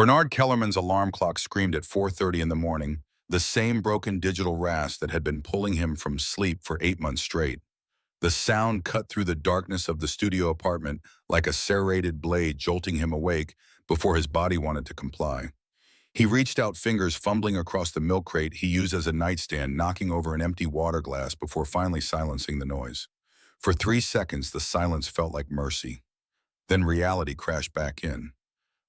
Bernard Kellerman's alarm clock screamed at 4:30 in the morning, the same broken digital rasp that had been pulling him from sleep for 8 months straight. The sound cut through the darkness of the studio apartment like a serrated blade, jolting him awake before his body wanted to comply. He reached out, fingers fumbling across the milk crate he used as a nightstand, knocking over an empty water glass before finally silencing the noise. For 3 seconds, the silence felt like mercy. Then reality crashed back in.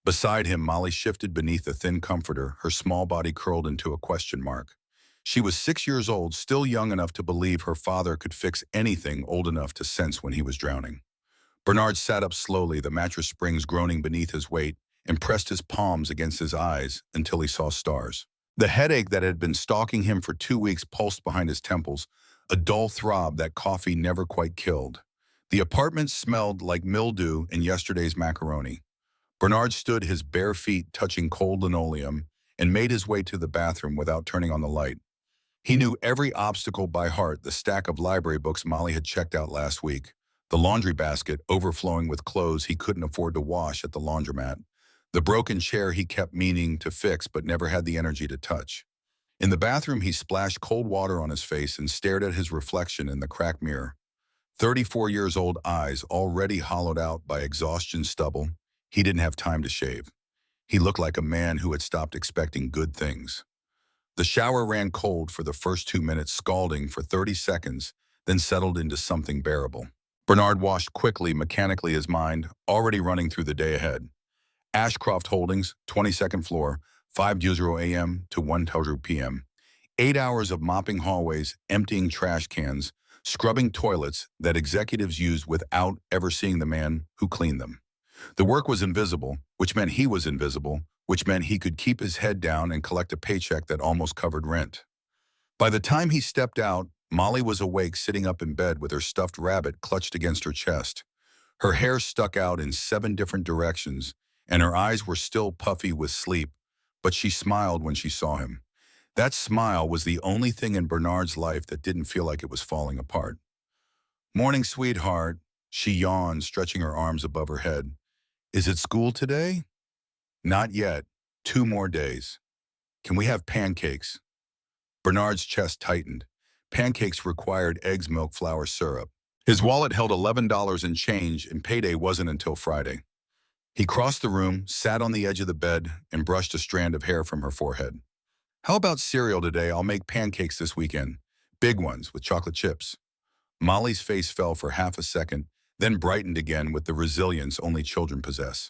Beside him, Molly shifted beneath a thin comforter, her small body curled into a question mark. She was 6 years old, still young enough to believe her father could fix anything, old enough to sense when he was drowning. Bernard sat up slowly, the mattress springs groaning beneath his weight, and pressed his palms against his eyes until he saw stars. The headache that had been stalking him for 2 weeks pulsed behind his temples, a dull throb that coffee never quite killed. The apartment smelled like mildew and yesterday's macaroni. Bernard stood, his bare feet touching cold linoleum, and made his way to the bathroom without turning on the light. He knew every obstacle by heart: the stack of library books Molly had checked out last week, the laundry basket overflowing with clothes he couldn't afford to wash at the laundromat, the broken chair he kept meaning to fix but never had the energy to touch. In the bathroom, he splashed cold water on his face and stared at his reflection in the cracked mirror. 34 years old, eyes already hollowed out by exhaustion stubble. He didn't have time to shave. He looked like a man who had stopped expecting good things. The shower ran cold for the first 2 minutes, scalding for 30 seconds, then settled into something bearable. Bernard washed quickly, mechanically, his mind already running through the day ahead. Ashcroft Holdings, 22nd floor, 5:20 a.m. to 1:20 p.m. 8 hours of mopping hallways, emptying trash cans, scrubbing toilets that executives used without ever seeing the man who cleaned them. The work was invisible, which meant he was invisible, which meant he could keep his head down and collect a paycheck that almost covered rent. By the time he stepped out, Molly was awake, sitting up in bed with her stuffed rabbit clutched against her chest. Her hair stuck out in 7 different directions, and her eyes were still puffy with sleep, but she smiled when she saw him. That smile was the only thing in Bernard's life that didn't feel like it was falling apart. "Morning, sweetheart," she yawned, stretching her arms above her head. "Is it school today?" "Not yet. 2 more days." "Can we have pancakes?" Bernard's chest tightened. Pancakes required eggs, milk, flour, syrup. His wallet held $11 in change, and payday wasn't until Friday. He crossed the room, sat on the edge of the bed, and brushed a strand of hair from her forehead. "How about cereal today? I'll make pancakes this weekend. Big ones with chocolate chips." Molly's face fell for half a second, then brightened again with the resilience only children possess.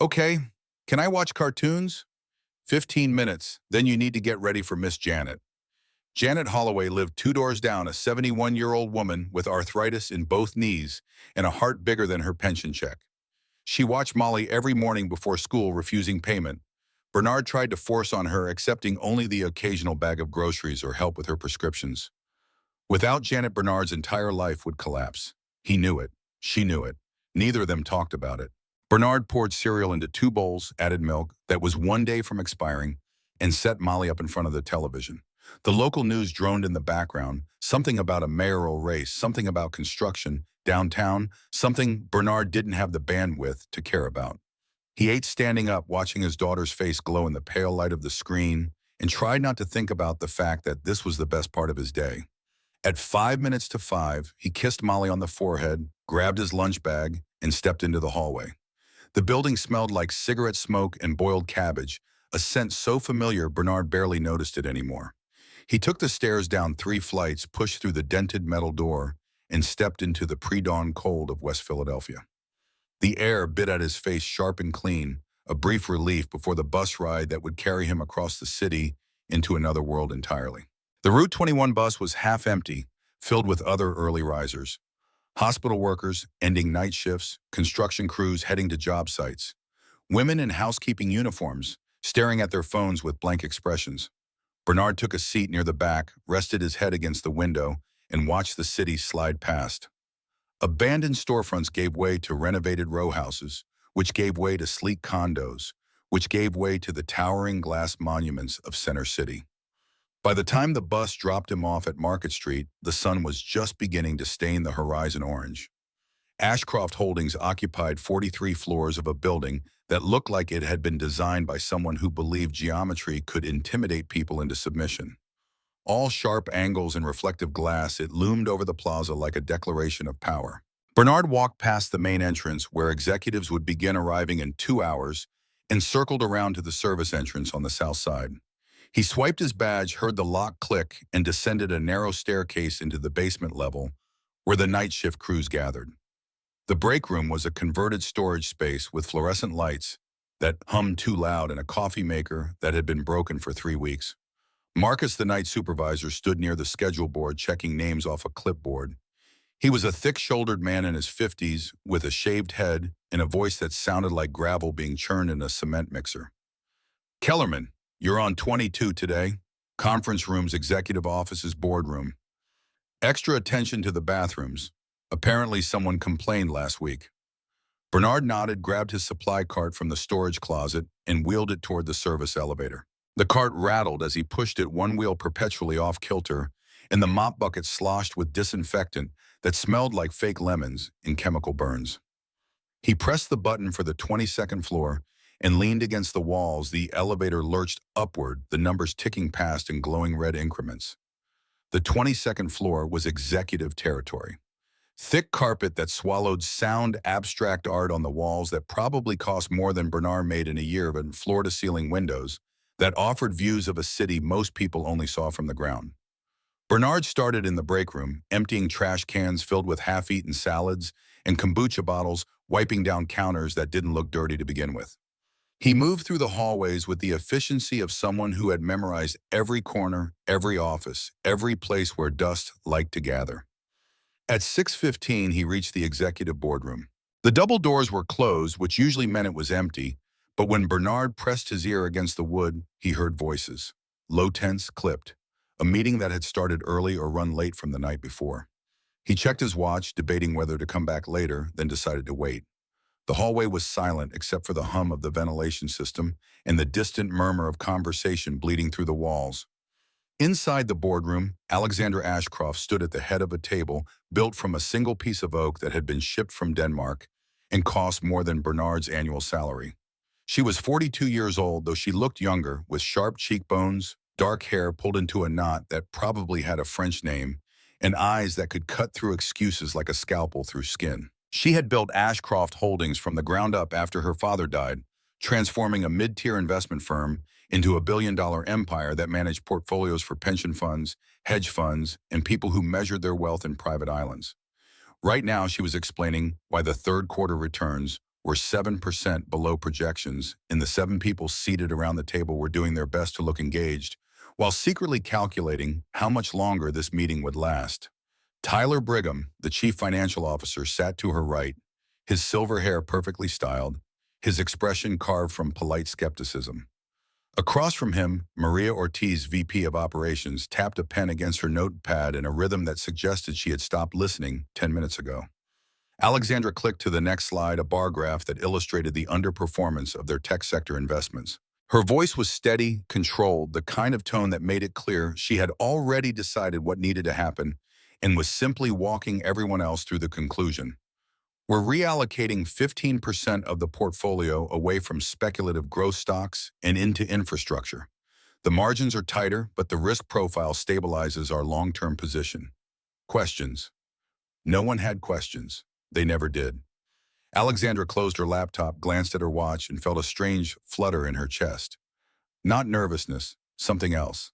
"Okay, can I watch cartoons?" 15 minutes, then you need to get ready for Miss Janet." Janet Holloway lived 2 doors down, a 71-year-old woman with arthritis in both knees and a heart bigger than her pension check. She watched Molly every morning before school, refusing payment. Bernard tried to force on her, accepting only the occasional bag of groceries or help with her prescriptions. Without Janet, Bernard's entire life would collapse. He knew it. She knew it. Neither of them talked about it. Bernard poured cereal into 2 bowls, added milk that was 1 day from expiring, and set Molly up in front of the television. The local news droned in the background, something about a mayoral race, something about construction, downtown, something Bernard didn't have the bandwidth to care about. He ate standing up, watching his daughter's face glow in the pale light of the screen, and tried not to think about the fact that this was the best part of his day. At 5 minutes to 5, he kissed Molly on the forehead, grabbed his lunch bag, and stepped into the hallway. The building smelled like cigarette smoke and boiled cabbage, a scent so familiar Bernard barely noticed it anymore. He took the stairs down 3 flights, pushed through the dented metal door, and stepped into the pre-dawn cold of West Philadelphia. The air bit at his face sharp and clean, a brief relief before the bus ride that would carry him across the city into another world entirely. The Route 21 bus was half empty, filled with other early risers. Hospital workers ending night shifts, construction crews heading to job sites. Women in housekeeping uniforms, staring at their phones with blank expressions. Bernard took a seat near the back, rested his head against the window, and watched the city slide past. Abandoned storefronts gave way to renovated row houses, which gave way to sleek condos, which gave way to the towering glass monuments of Center City. By the time the bus dropped him off at Market Street, the sun was just beginning to stain the horizon orange. Ashcroft Holdings occupied 43 floors of a building that looked like it had been designed by someone who believed geometry could intimidate people into submission. All sharp angles and reflective glass, it loomed over the plaza like a declaration of power. Bernard walked past the main entrance where executives would begin arriving in 2 hours and circled around to the service entrance on the south side. He swiped his badge, heard the lock click, and descended a narrow staircase into the basement level where the night shift crews gathered. The break room was a converted storage space with fluorescent lights that hummed too loud and a coffee maker that had been broken for 3 weeks. Marcus, the night supervisor, stood near the schedule board checking names off a clipboard. He was a thick-shouldered man in his 50s with a shaved head and a voice that sounded like gravel being churned in a cement mixer. Kellerman, you're on 22 today. Conference rooms, executive offices, boardroom. Extra attention to the bathrooms. Apparently someone complained last week. Bernard nodded, grabbed his supply cart from the storage closet, and wheeled it toward the service elevator. The cart rattled as he pushed it, one wheel perpetually off kilter, and the mop bucket sloshed with disinfectant that smelled like fake lemons and chemical burns. He pressed the button for the 22nd floor and leaned against the walls. The elevator lurched upward, the numbers ticking past in glowing red increments. The 22nd floor was executive territory. Thick carpet that swallowed sound, abstract art on the walls that probably cost more than Bernard made in a year, and floor-to-ceiling windows that offered views of a city most people only saw from the ground. Bernard started in the break room, emptying trash cans filled with half-eaten salads and kombucha bottles, wiping down counters that didn't look dirty to begin with. He moved through the hallways with the efficiency of someone who had memorized every corner, every office, every place where dust liked to gather. At 6:15, he reached the executive boardroom. The double doors were closed, which usually meant it was empty, but when Bernard pressed his ear against the wood, he heard voices. Low tense, clipped. A meeting that had started early or run late from the night before. He checked his watch, debating whether to come back later, then decided to wait. The hallway was silent except for the hum of the ventilation system and the distant murmur of conversation bleeding through the walls. Inside the boardroom, Alexandra Ashcroft stood at the head of a table built from a single piece of oak that had been shipped from Denmark and cost more than Bernard's annual salary. She was 42 years old, though she looked younger, with sharp cheekbones, dark hair pulled into a knot that probably had a French name, and eyes that could cut through excuses like a scalpel through skin. She had built Ashcroft Holdings from the ground up after her father died, transforming a mid-tier investment firm into a billion-dollar empire that managed portfolios for pension funds, hedge funds, and people who measured their wealth in private islands. Right now, she was explaining why the third quarter returns were 7% below projections, and the 7 people seated around the table were doing their best to look engaged, while secretly calculating how much longer this meeting would last. Tyler Brigham, the chief financial officer, sat to her right, his silver hair perfectly styled, his expression carved from polite skepticism. Across from him, Maria Ortiz, VP of Operations, tapped a pen against her notepad in a rhythm that suggested she had stopped listening 10 minutes ago. Alexandra clicked to the next slide, a bar graph that illustrated the underperformance of their tech sector investments. Her voice was steady, controlled, the kind of tone that made it clear she had already decided what needed to happen and was simply walking everyone else through the conclusion. We're reallocating 15% of the portfolio away from speculative growth stocks and into infrastructure. The margins are tighter, but the risk profile stabilizes our long-term position. Questions? No one had questions. They never did. Alexandra closed her laptop, glanced at her watch, and felt a strange flutter in her chest. Not nervousness, something else.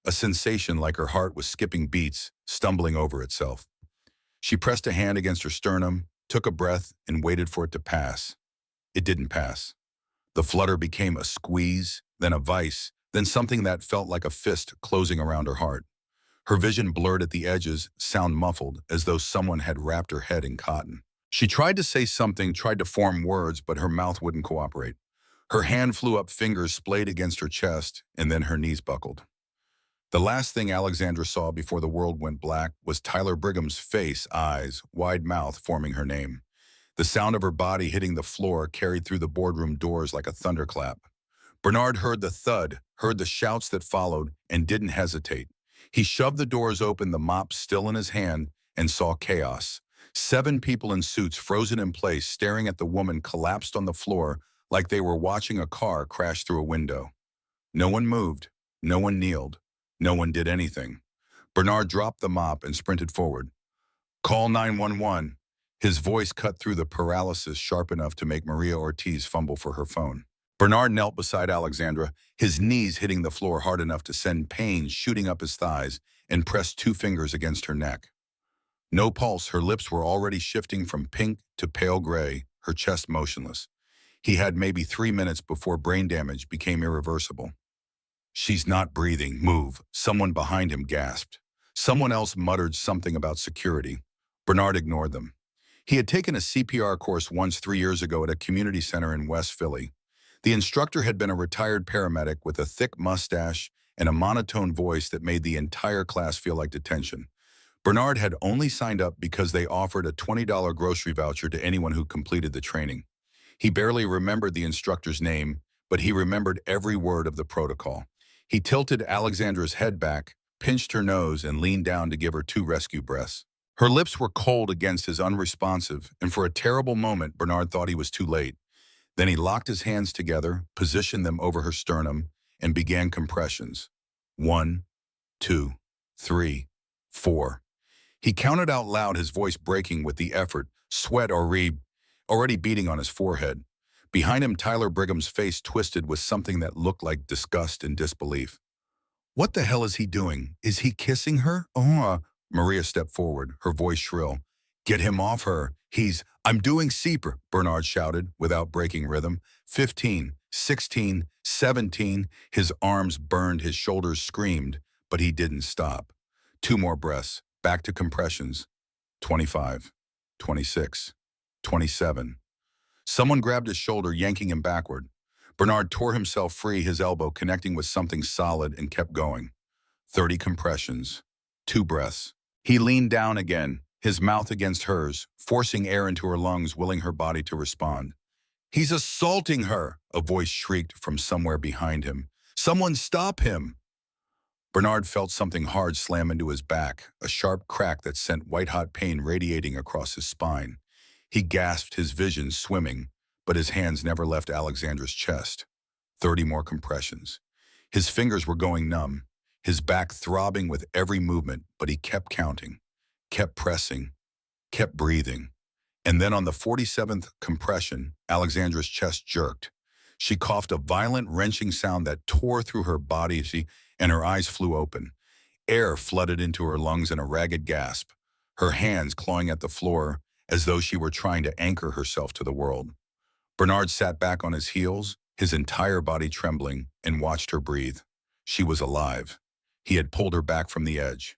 A sensation like her heart was skipping beats, stumbling over itself. She pressed a hand against her sternum, took a breath, and waited for it to pass. It didn't pass. The flutter became a squeeze, then a vice, then something that felt like a fist closing around her heart. Her vision blurred at the edges, sound muffled, as though someone had wrapped her head in cotton. She tried to say something, tried to form words, but her mouth wouldn't cooperate. Her hand flew up, fingers splayed against her chest, and then her knees buckled. The last thing Alexandra saw before the world went black was Tyler Brigham's face, eyes, wide mouth forming her name. The sound of her body hitting the floor carried through the boardroom doors like a thunderclap. Bernard heard the thud, heard the shouts that followed, and didn't hesitate. He shoved the doors open, the mop still in his hand, and saw chaos. 7 people in suits frozen in place, staring at the woman collapsed on the floor like they were watching a car crash through a window. No one moved, no one kneeled, no one did anything. Bernard dropped the mop and sprinted forward. "Call 911." His voice cut through the paralysis sharp enough to make Maria Ortiz fumble for her phone. Bernard knelt beside Alexandra, his knees hitting the floor hard enough to send pain shooting up his thighs, and pressed 2 fingers against her neck. No pulse, her lips were already shifting from pink to pale gray, her chest motionless. He had maybe 3 minutes before brain damage became irreversible. "She's not breathing. Move." Someone behind him gasped. Someone else muttered something about security. Bernard ignored them. He had taken a CPR course once 3 years ago at a community center in West Philly. The instructor had been a retired paramedic with a thick mustache and a monotone voice that made the entire class feel like detention. Bernard had only signed up because they offered a $20 grocery voucher to anyone who completed the training. He barely remembered the instructor's name, but he remembered every word of the protocol. He tilted Alexandra's head back, pinched her nose, and leaned down to give her 2 rescue breaths. Her lips were cold against his unresponsive, and for a terrible moment, Bernard thought he was too late. Then he locked his hands together, positioned them over her sternum, and began compressions. 1, 2, 3, 4. He counted out loud, his voice breaking with the effort, sweat already beating on his forehead. Behind him, Tyler Brigham's face twisted with something that looked like disgust and disbelief. "What the hell is he doing? Is he kissing her?" Maria stepped forward, her voice shrill. "Get him off her. I'm doing CPR," Bernard shouted, without breaking rhythm. 15, 16, 17. His arms burned, his shoulders screamed, but he didn't stop. 2 more breaths, back to compressions. 25, 26, 27. Someone grabbed his shoulder, yanking him backward. Bernard tore himself free, his elbow connecting with something solid, and kept going. 30 compressions. 2 breaths. He leaned down again, his mouth against hers, forcing air into her lungs, willing her body to respond. "He's assaulting her," a voice shrieked from somewhere behind him. "Someone stop him!" Bernard felt something hard slam into his back, a sharp crack that sent white-hot pain radiating across his spine. He gasped, his vision swimming, but his hands never left Alexandra's chest. 30 more compressions. His fingers were going numb, his back throbbing with every movement, but he kept counting, kept pressing, kept breathing. And then on the 47th compression, Alexandra's chest jerked. She coughed a violent, wrenching sound that tore through her body, and her eyes flew open. Air flooded into her lungs in a ragged gasp, her hands clawing at the floor as though she were trying to anchor herself to the world. Bernard sat back on his heels, his entire body trembling, and watched her breathe. She was alive. He had pulled her back from the edge.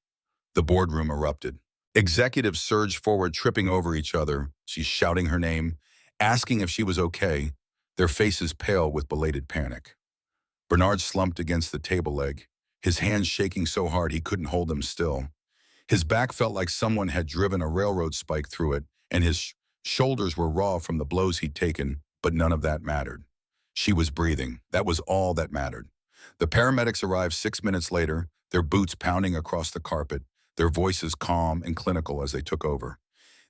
The boardroom erupted. Executives surged forward, tripping over each other. She's shouting her name, asking if she was okay, their faces pale with belated panic. Bernard slumped against the table leg, his hands shaking so hard he couldn't hold them still. His back felt like someone had driven a railroad spike through it, and his shoulders were raw from the blows he'd taken, but none of that mattered. She was breathing. That was all that mattered. The paramedics arrived 6 minutes later, their boots pounding across the carpet, their voices calm and clinical as they took over.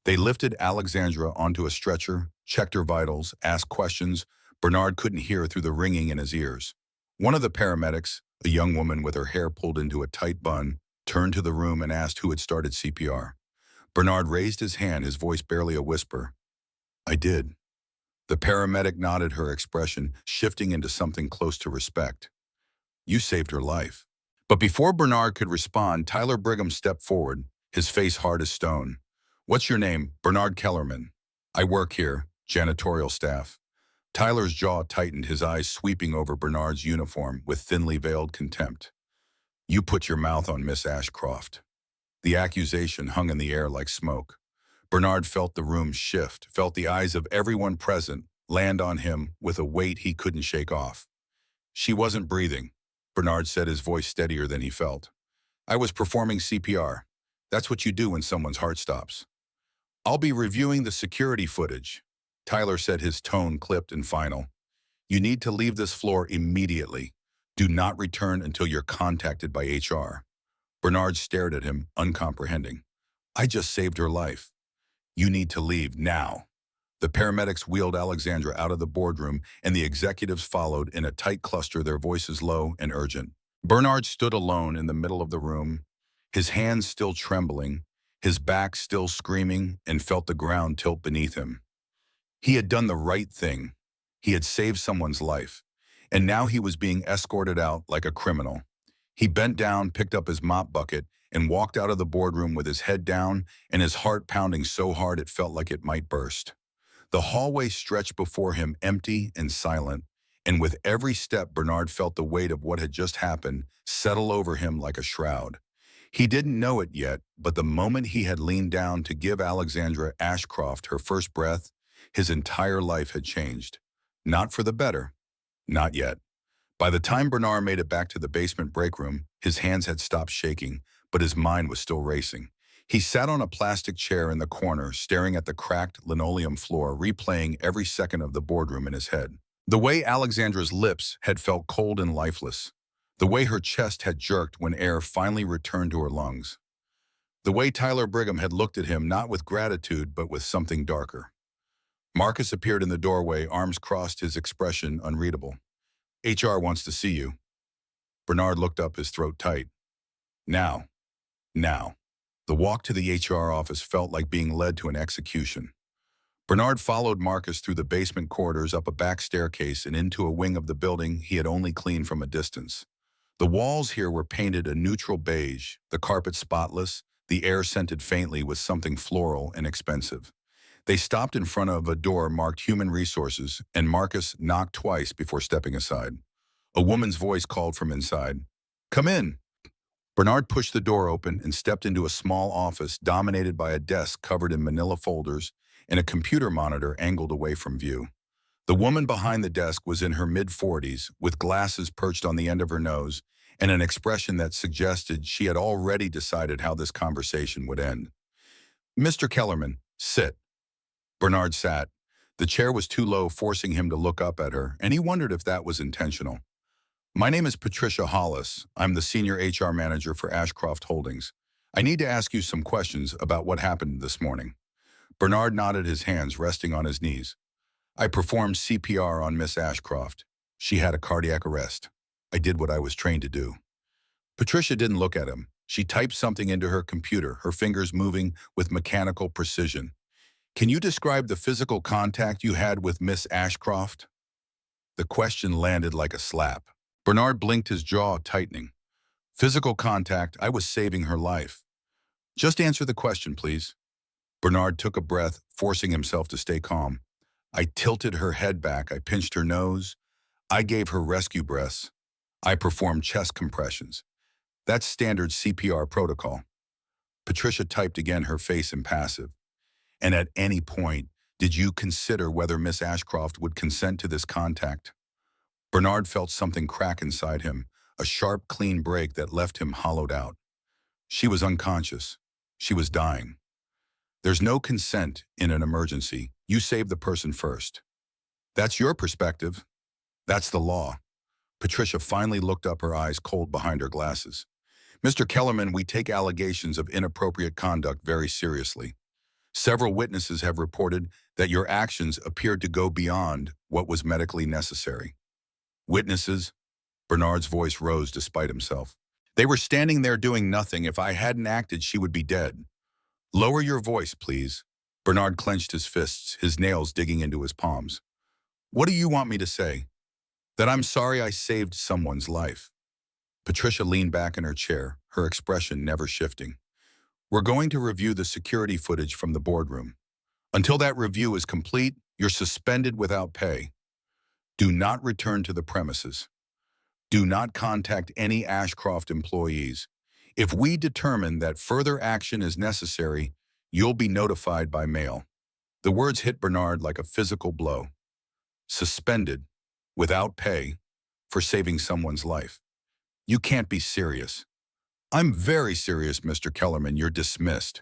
They lifted Alexandra onto a stretcher, checked her vitals, asked questions Bernard couldn't hear through the ringing in his ears. One of the paramedics, a young woman with her hair pulled into a tight bun, turned to the room and asked who had started CPR. Bernard raised his hand, his voice barely a whisper. "I did." The paramedic nodded, her expression shifting into something close to respect. "You saved her life." But before Bernard could respond, Tyler Brigham stepped forward, his face hard as stone. "What's your name?" "Bernard Kellerman." "I work here, janitorial staff." Tyler's jaw tightened, his eyes sweeping over Bernard's uniform with thinly veiled contempt. "You put your mouth on Miss Ashcroft." The accusation hung in the air like smoke. Bernard felt the room shift, felt the eyes of everyone present land on him with a weight he couldn't shake off. "She wasn't breathing," Bernard said, his voice steadier than he felt. "I was performing CPR. That's what you do when someone's heart stops." "I'll be reviewing the security footage," Tyler said, his tone clipped and final. "You need to leave this floor immediately. Do not return until you're contacted by HR." Bernard stared at him, uncomprehending. "I just saved her life." "You need to leave now." The paramedics wheeled Alexandra out of the boardroom, and the executives followed in a tight cluster, their voices low and urgent. Bernard stood alone in the middle of the room, his hands still trembling, his back still screaming, and felt the ground tilt beneath him. He had done the right thing. He had saved someone's life, and now he was being escorted out like a criminal. He bent down, picked up his mop bucket, and walked out of the boardroom with his head down and his heart pounding so hard it felt like it might burst. The hallway stretched before him, empty and silent, and with every step Bernard felt the weight of what had just happened settle over him like a shroud. He didn't know it yet, but the moment he had leaned down to give Alexandra Ashcroft her first breath, his entire life had changed. Not for the better. Not yet. By the time Bernard made it back to the basement break room, his hands had stopped shaking, but his mind was still racing. He sat on a plastic chair in the corner, staring at the cracked linoleum floor, replaying every second of the boardroom in his head. The way Alexandra's lips had felt cold and lifeless. The way her chest had jerked when air finally returned to her lungs. The way Tyler Brigham had looked at him not with gratitude, but with something darker. Marcus appeared in the doorway, arms crossed, his expression unreadable. HR wants to see you. Bernard looked up, his throat tight. Now. Now. The walk to the HR office felt like being led to an execution. Bernard followed Marcus through the basement corridors, up a back staircase, and into a wing of the building he had only cleaned from a distance. The walls here were painted a neutral beige, the carpet spotless, the air scented faintly with something floral and expensive. They stopped in front of a door marked Human Resources, and Marcus knocked twice before stepping aside. A woman's voice called from inside. "Come in." Bernard pushed the door open and stepped into a small office dominated by a desk covered in manila folders and a computer monitor angled away from view. The woman behind the desk was in her mid-40s, with glasses perched on the end of her nose and an expression that suggested she had already decided how this conversation would end. "Mr. Kellerman, sit." Bernard sat. The chair was too low, forcing him to look up at her, and he wondered if that was intentional. "My name is Patricia Hollis. I'm the senior HR manager for Ashcroft Holdings. I need to ask you some questions about what happened this morning." Bernard nodded, his hands resting on his knees. "I performed CPR on Miss Ashcroft. She had a cardiac arrest. I did what I was trained to do." Patricia didn't look at him. She typed something into her computer, her fingers moving with mechanical precision. "Can you describe the physical contact you had with Miss Ashcroft?" The question landed like a slap. Bernard blinked, his jaw tightening. "Physical contact, I was saving her life." "Just answer the question, please." Bernard took a breath, forcing himself to stay calm. "I tilted her head back, I pinched her nose, I gave her rescue breaths, I performed chest compressions. That's standard CPR protocol." Patricia typed again, her face impassive. "And at any point, did you consider whether Miss Ashcroft would consent to this contact?" Bernard felt something crack inside him, a sharp, clean break that left him hollowed out. She was unconscious. She was dying. There's no consent in an emergency. You save the person first. That's your perspective. That's the law. Patricia finally looked up, her eyes cold behind her glasses. "Mr. Kellerman, we take allegations of inappropriate conduct very seriously. Several witnesses have reported that your actions appeared to go beyond what was medically necessary." "Witnesses?" Bernard's voice rose despite himself. "They were standing there doing nothing. If I hadn't acted, she would be dead." "Lower your voice, please." Bernard clenched his fists, his nails digging into his palms. "What do you want me to say? That I'm sorry I saved someone's life?" Patricia leaned back in her chair, her expression never shifting. "We're going to review the security footage from the boardroom. Until that review is complete, you're suspended without pay. Do not return to the premises. Do not contact any Ashcroft employees. If we determine that further action is necessary, you'll be notified by mail." The words hit Bernard like a physical blow. Suspended, without pay, for saving someone's life. You can't be serious. "I'm very serious, Mr. Kellerman. You're dismissed."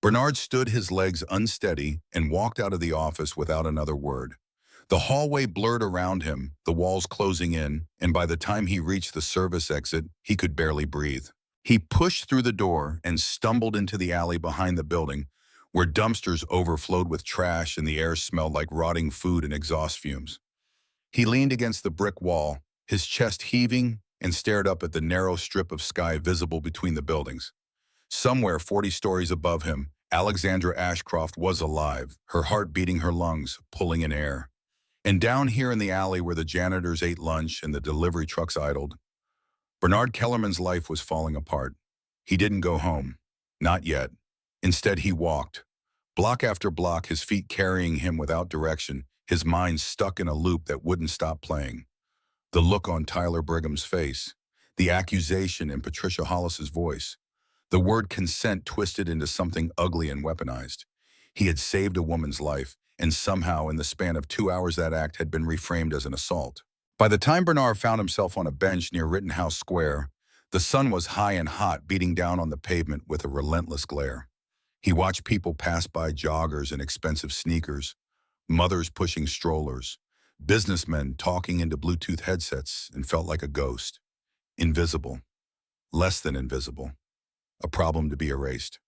Bernard stood, his legs unsteady, and walked out of the office without another word. The hallway blurred around him, the walls closing in, and by the time he reached the service exit, he could barely breathe. He pushed through the door and stumbled into the alley behind the building, where dumpsters overflowed with trash and the air smelled like rotting food and exhaust fumes. He leaned against the brick wall, his chest heaving, and stared up at the narrow strip of sky visible between the buildings. Somewhere 40 stories above him, Alexandra Ashcroft was alive, her heart beating her lungs, pulling in air. And down here in the alley where the janitors ate lunch and the delivery trucks idled, Bernard Kellerman's life was falling apart. He didn't go home. Not yet. Instead, he walked. Block after block, his feet carrying him without direction, his mind stuck in a loop that wouldn't stop playing. The look on Tyler Brigham's face, the accusation in Patricia Hollis's voice, the word consent twisted into something ugly and weaponized. He had saved a woman's life, and somehow in the span of 2 hours that act had been reframed as an assault. By the time Bernard found himself on a bench near Rittenhouse Square, the sun was high and hot, beating down on the pavement with a relentless glare. He watched people pass by, joggers in expensive sneakers, mothers pushing strollers, businessmen talking into Bluetooth headsets, and felt like a ghost. Invisible. Less than invisible. A problem to be erased.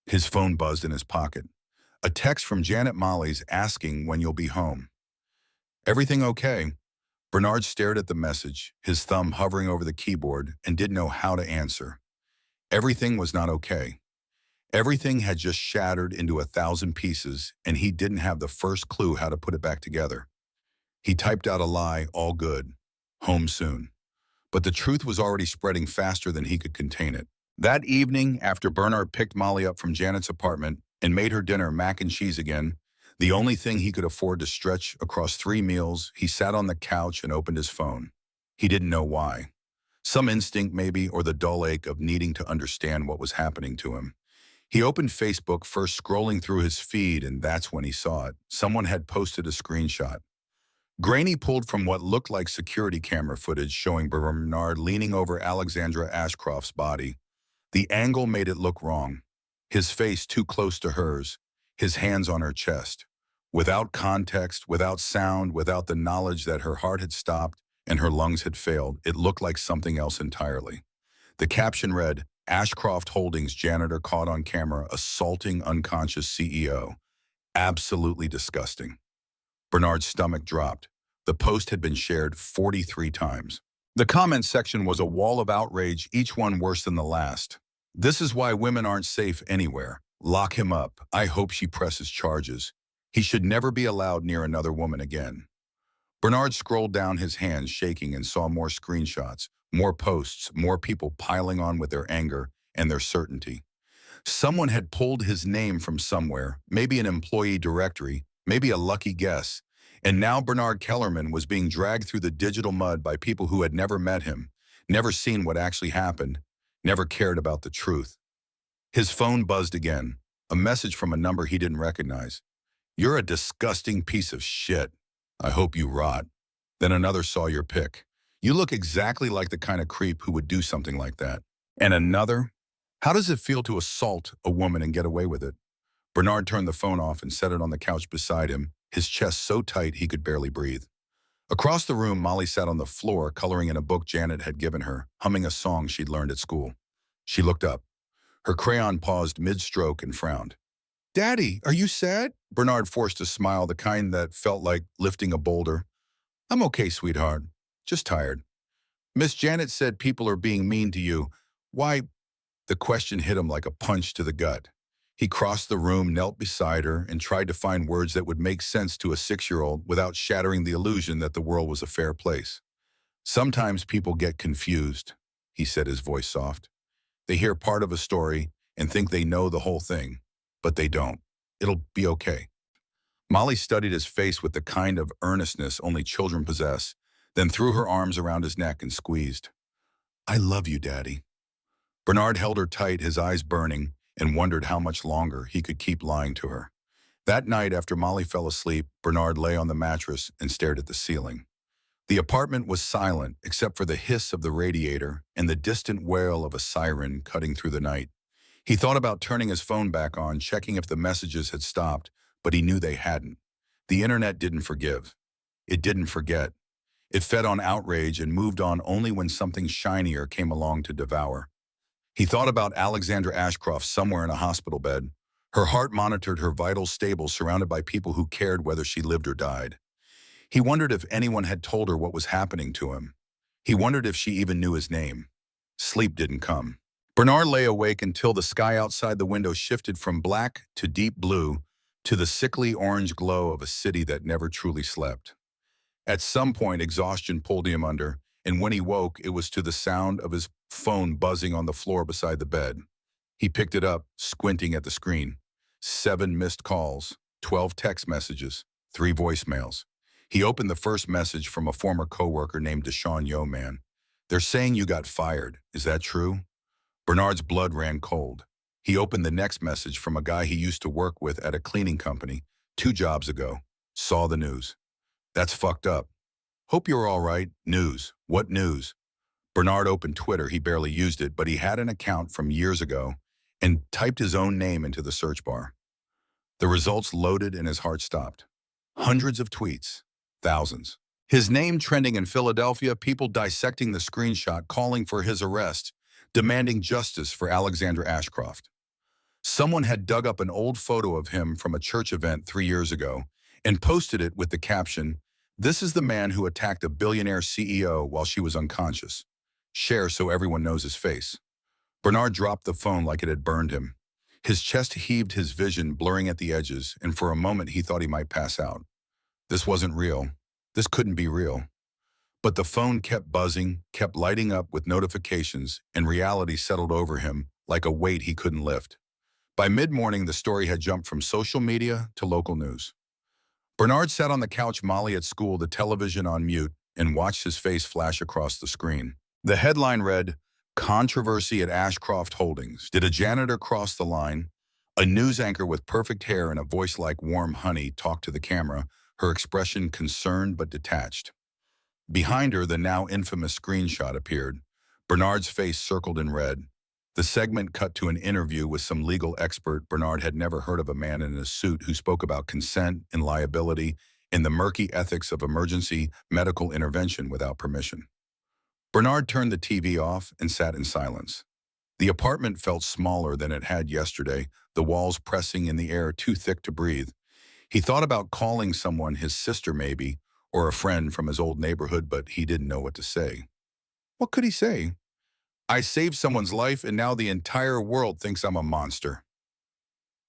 His phone buzzed in his pocket. A text from Janet Molly's asking when you'll be home. Everything okay? Bernard stared at the message, his thumb hovering over the keyboard, and didn't know how to answer. Everything was not okay. Everything had just shattered into 1,000 pieces, and he didn't have the first clue how to put it back together. He typed out a lie, all good. Home soon. But the truth was already spreading faster than he could contain it. That evening, after Bernard picked Molly up from Janet's apartment and made her dinner mac and cheese again, the only thing he could afford to stretch across 3 meals, he sat on the couch and opened his phone. He didn't know why. Some instinct maybe, or the dull ache of needing to understand what was happening to him. He opened Facebook, first scrolling through his feed, and that's when he saw it. Someone had posted a screenshot. Grainy pulled from what looked like security camera footage showing Bernard leaning over Alexandra Ashcroft's body. The angle made it look wrong. His face too close to hers, his hands on her chest. Without context, without sound, without the knowledge that her heart had stopped and her lungs had failed, it looked like something else entirely. The caption read, Ashcroft Holdings janitor caught on camera assaulting unconscious CEO. Absolutely disgusting. Bernard's stomach dropped. The post had been shared 43 times. The comment section was a wall of outrage, each one worse than the last. This is why women aren't safe anywhere. Lock him up. I hope she presses charges. He should never be allowed near another woman again. Bernard scrolled down, his hands shaking, and saw more screenshots, more posts, more people piling on with their anger and their certainty. Someone had pulled his name from somewhere, maybe an employee directory, maybe a lucky guess, and now Bernard Kellerman was being dragged through the digital mud by people who had never met him, never seen what actually happened, never cared about the truth. His phone buzzed again, a message from a number he didn't recognize. You're a disgusting piece of shit. I hope you rot. Then another saw your pic. You look exactly like the kind of creep who would do something like that. And another? How does it feel to assault a woman and get away with it? Bernard turned the phone off and set it on the couch beside him, his chest so tight he could barely breathe. Across the room, Molly sat on the floor, coloring in a book Janet had given her, humming a song she'd learned at school. She looked up. Her crayon paused mid-stroke and frowned. Daddy, are you sad? Bernard forced a smile, the kind that felt like lifting a boulder. I'm okay, sweetheart. Just tired. Miss Janet said people are being mean to you. Why? The question hit him like a punch to the gut. He crossed the room, knelt beside her, and tried to find words that would make sense to a 6-year-old without shattering the illusion that the world was a fair place. Sometimes people get confused, he said, his voice soft. They hear part of a story and think they know the whole thing, but they don't. It'll be okay. Molly studied his face with the kind of earnestness only children possess, then threw her arms around his neck and squeezed. I love you, Daddy. Bernard held her tight, his eyes burning, and wondered how much longer he could keep lying to her. That night, after Molly fell asleep, Bernard lay on the mattress and stared at the ceiling. The apartment was silent, except for the hiss of the radiator and the distant wail of a siren cutting through the night. He thought about turning his phone back on, checking if the messages had stopped, but he knew they hadn't. The internet didn't forgive. It didn't forget. It fed on outrage and moved on only when something shinier came along to devour. He thought about Alexandra Ashcroft somewhere in a hospital bed, Her heart monitored her vitals stable, surrounded by people who cared whether she lived or died. He wondered if anyone had told her what was happening to him. He wondered if she even knew his name. Sleep didn't come. Bernard lay awake until the sky outside the window shifted from black to deep blue to the sickly orange glow of a city that never truly slept. At some point, exhaustion pulled him under, and when he woke, it was to the sound of his phone buzzing on the floor beside the bed. He picked it up, squinting at the screen. 7 missed calls, 12 text messages, 3 voicemails. He opened the first message from a former coworker named Deshaun Yeoman. "They're saying you got fired. Is that true?" Bernard's blood ran cold. He opened the next message from a guy he used to work with at a cleaning company 2 jobs ago. Saw the news. "That's fucked up. Hope you're all right. News. What news?" Bernard opened Twitter. He barely used it, but he had an account from years ago and typed his own name into the search bar. The results loaded and his heart stopped. Hundreds of tweets. Thousands. His name trending in Philadelphia, people dissecting the screenshot, calling for his arrest, demanding justice for Alexandra Ashcroft. Someone had dug up an old photo of him from a church event 3 years ago and posted it with the caption, "This is the man who attacked a billionaire CEO while she was unconscious. Share so everyone knows his face." Bernard dropped the phone like it had burned him. His chest heaved, his vision blurring at the edges, and for a moment he thought he might pass out. This wasn't real. This couldn't be real. But the phone kept buzzing, kept lighting up with notifications, and reality settled over him like a weight he couldn't lift. By mid-morning, the story had jumped from social media to local news. Bernard sat on the couch, Molly at school, the television on mute, and watched his face flash across the screen. The headline read, "Controversy at Ashcroft Holdings. Did a janitor cross the line?" A news anchor with perfect hair and a voice like warm honey talked to the camera, her expression concerned but detached. Behind her, the now infamous screenshot appeared. Bernard's face circled in red. The segment cut to an interview with some legal expert. Bernard had never heard of a man in a suit who spoke about consent and liability and the murky ethics of emergency medical intervention without permission. Bernard turned the TV off and sat in silence. The apartment felt smaller than it had yesterday, the walls pressing in the air too thick to breathe. He thought about calling someone, his sister maybe, or a friend from his old neighborhood, but he didn't know what to say. What could he say? "I saved someone's life and now the entire world thinks I'm a monster."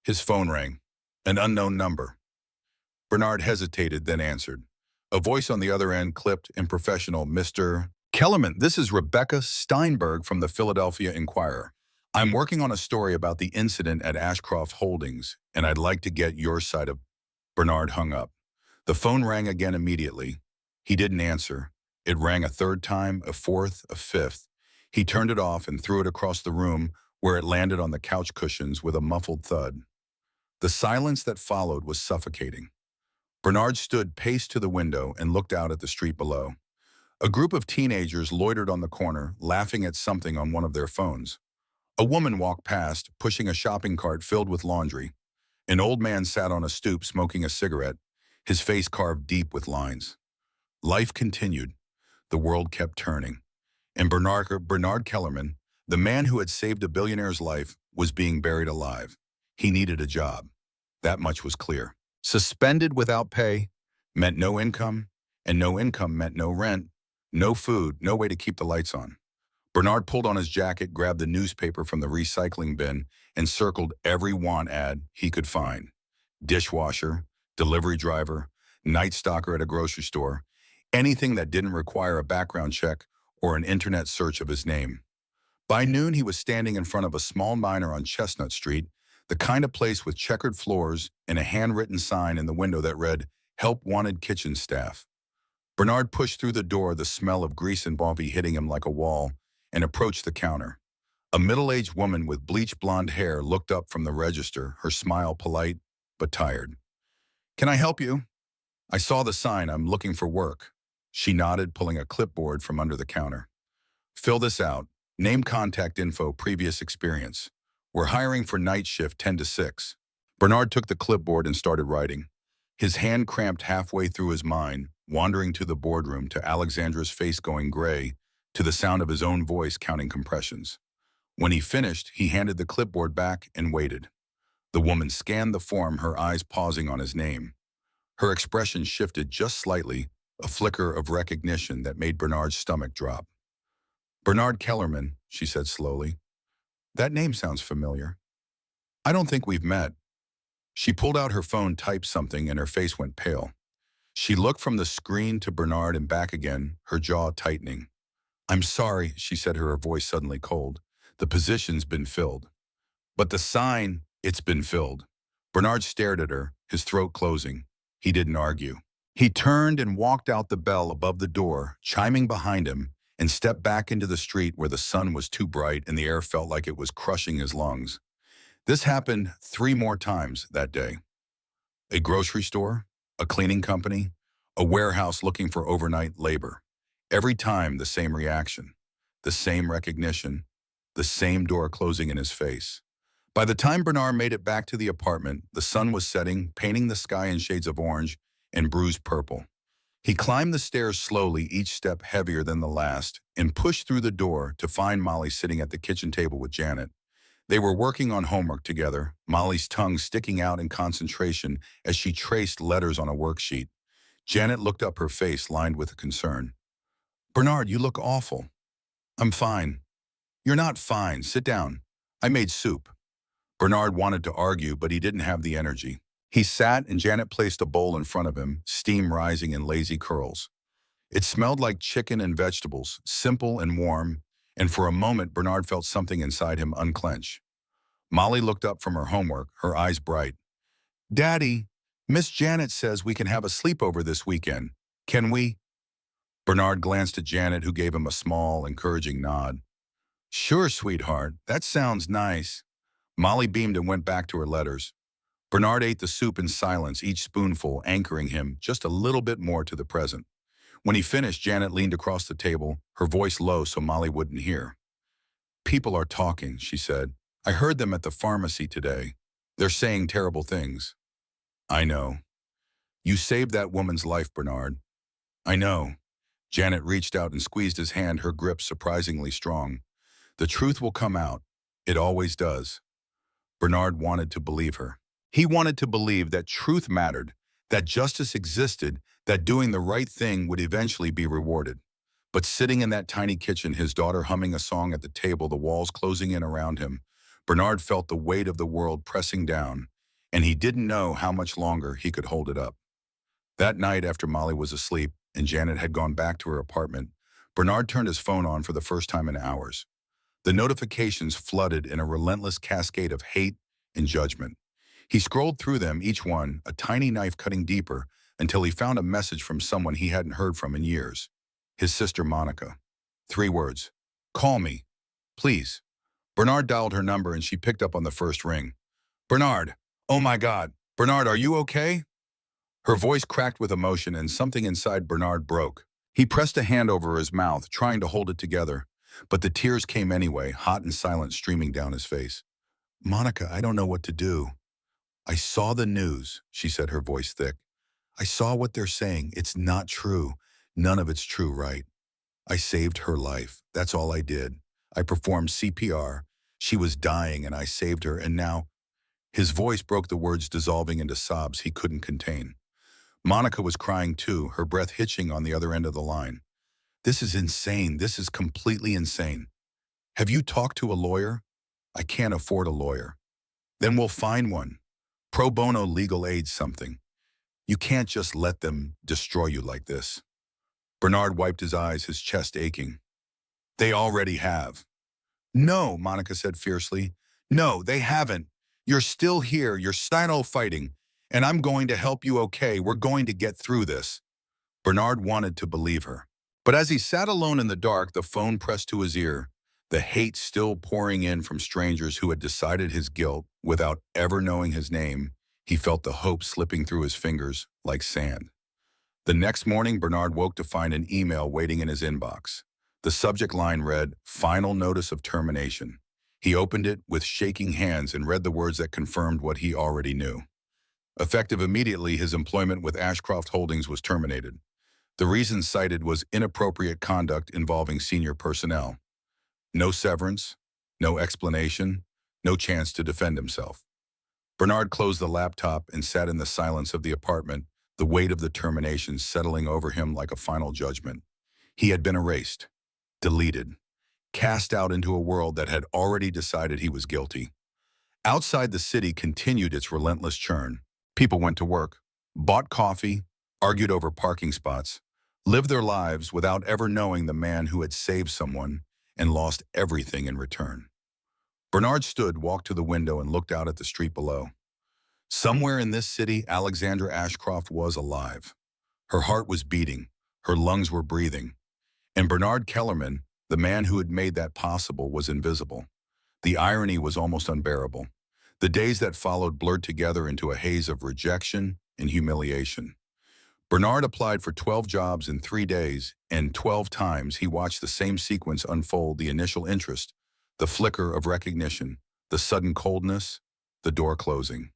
His phone rang. An unknown number. Bernard hesitated, then answered. A voice on the other end clipped and professional. "Mr. Kellerman, this is Rebecca Steinberg from the Philadelphia Inquirer. I'm working on a story about the incident at Ashcroft Holdings, and I'd like to get your side of..." Bernard hung up. The phone rang again immediately. He didn't answer. It rang a third time, a fourth, a fifth. He turned it off and threw it across the room, where it landed on the couch cushions with a muffled thud. The silence that followed was suffocating. Bernard stood paced to the window and looked out at the street below. A group of teenagers loitered on the corner, laughing at something on one of their phones. A woman walked past, pushing a shopping cart filled with laundry. An old man sat on a stoop smoking a cigarette, his face carved deep with lines. Life continued. The world kept turning. And Bernard Kellerman, the man who had saved a billionaire's life, was being buried alive. He needed a job. That much was clear. Suspended without pay meant no income, and no income meant no rent, no food, no way to keep the lights on. Bernard pulled on his jacket, grabbed the newspaper from the recycling bin, and circled every want ad he could find. Dishwasher, delivery driver, night stalker at a grocery store, anything that didn't require a background check or an internet search of his name. By noon, he was standing in front of a small diner on Chestnut Street, the kind of place with checkered floors and a handwritten sign in the window that read, "Help Wanted Kitchen Staff." Bernard pushed through the door, the smell of grease and coffee hitting him like a wall, and approached the counter. A middle-aged woman with bleached blonde hair looked up from the register, her smile polite but tired. "Can I help you?" "I saw the sign. I'm looking for work." She nodded, pulling a clipboard from under the counter. "Fill this out. Name, contact info, previous experience. We're hiring for night shift 10 to 6. Bernard took the clipboard and started writing. His hand cramped halfway through his mind, wandering to the boardroom, to Alexandra's face going gray, to the sound of his own voice counting compressions. When he finished, he handed the clipboard back and waited. The woman scanned the form, her eyes pausing on his name. Her expression shifted just slightly, a flicker of recognition that made Bernard's stomach drop. "Bernard Kellerman," she said slowly. "That name sounds familiar. I don't think we've met." She pulled out her phone, typed something, and her face went pale. She looked from the screen to Bernard and back again, her jaw tightening. "I'm sorry," she said, her voice suddenly cold. "The position's been filled." "But the sign, it's been filled." Bernard stared at her, his throat closing. He didn't argue. He turned and walked out the bell above the door, chiming behind him, and stepped back into the street where the sun was too bright and the air felt like it was crushing his lungs. This happened 3 more times that day. A grocery store, a cleaning company, a warehouse looking for overnight labor. Every time the same reaction, the same recognition, the same door closing in his face. By the time Bernard made it back to the apartment, the sun was setting, painting the sky in shades of orange and bruised purple. He climbed the stairs slowly, each step heavier than the last, and pushed through the door to find Molly sitting at the kitchen table with Janet. They were working on homework together, Molly's tongue sticking out in concentration as she traced letters on a worksheet. Janet looked up, her face lined with concern. "Bernard, you look awful." "I'm fine." "You're not fine. Sit down. I made soup." Bernard wanted to argue, but he didn't have the energy. He sat, and Janet placed a bowl in front of him, steam rising in lazy curls. It smelled like chicken and vegetables, simple and warm, and for a moment Bernard felt something inside him unclench. Molly looked up from her homework, her eyes bright. "Daddy, Miss Janet says we can have a sleepover this weekend. Can we?" Bernard glanced at Janet, who gave him a small, encouraging nod. "Sure, sweetheart. That sounds nice." Molly beamed and went back to her letters. Bernard ate the soup in silence, each spoonful anchoring him just a little bit more to the present. When he finished, Janet leaned across the table, her voice low so Molly wouldn't hear. "People are talking," she said. "I heard them at the pharmacy today. They're saying terrible things." "I know. You saved that woman's life, Bernard." "I know." Janet reached out and squeezed his hand, her grip surprisingly strong. "The truth will come out. It always does." Bernard wanted to believe her. He wanted to believe that truth mattered, that justice existed, that doing the right thing would eventually be rewarded. But sitting in that tiny kitchen, his daughter humming a song at the table, the walls closing in around him, Bernard felt the weight of the world pressing down, and he didn't know how much longer he could hold it up. That night, after Molly was asleep and Janet had gone back to her apartment, Bernard turned his phone on for the first time in hours. The notifications flooded in a relentless cascade of hate and judgment. He scrolled through them, each one a tiny knife cutting deeper, until he found a message from someone he hadn't heard from in years. His sister Monica. 3 words. "Call me. Please." Bernard dialed her number and she picked up on the first ring. "Bernard. Oh my God. Bernard, are you okay?" Her voice cracked with emotion and something inside Bernard broke. He pressed a hand over his mouth, trying to hold it together. But the tears came anyway, hot and silent, streaming down his face. "Monica, I don't know what to do." "I saw the news," she said, her voice thick. "I saw what they're saying. It's not true. None of it's true, right? I saved her life. That's all I did. I performed CPR. She was dying and I saved her, and now—" His voice broke, the words dissolving into sobs he couldn't contain. Monica was crying too, her breath hitching on the other end of the line. "This is insane. This is completely insane. Have you talked to a lawyer?" "I can't afford a lawyer." "Then we'll find one. Pro bono legal aid something. You can't just let them destroy you like this." Bernard wiped his eyes, his chest aching. "They already have." "No," Monica said fiercely. "No, they haven't. You're still here. You're still fighting. And I'm going to help you, okay? We're going to get through this." Bernard wanted to believe her. But as he sat alone in the dark, the phone pressed to his ear, the hate still pouring in from strangers who had decided his guilt without ever knowing his name, he felt the hope slipping through his fingers like sand. The next morning, Bernard woke to find an email waiting in his inbox. The subject line read, "Final notice of termination." He opened it with shaking hands and read the words that confirmed what he already knew. Effective immediately, his employment with Ashcroft Holdings was terminated. The reason cited was inappropriate conduct involving senior personnel. No severance, no explanation, no chance to defend himself. Bernard closed the laptop and sat in the silence of the apartment, the weight of the termination settling over him like a final judgment. He had been erased, deleted, cast out into a world that had already decided he was guilty. Outside the city continued its relentless churn. People went to work, bought coffee, argued over parking spots, lived their lives without ever knowing the man who had saved someone and lost everything in return. Bernard stood, walked to the window, and looked out at the street below. Somewhere in this city, Alexandra Ashcroft was alive. Her heart was beating, her lungs were breathing. And Bernard Kellerman, the man who had made that possible, was invisible. The irony was almost unbearable. The days that followed blurred together into a haze of rejection and humiliation. Bernard applied for 12 jobs in 3 days, and 12 times he watched the same sequence unfold: the initial interest, the flicker of recognition, the sudden coldness, the door closing.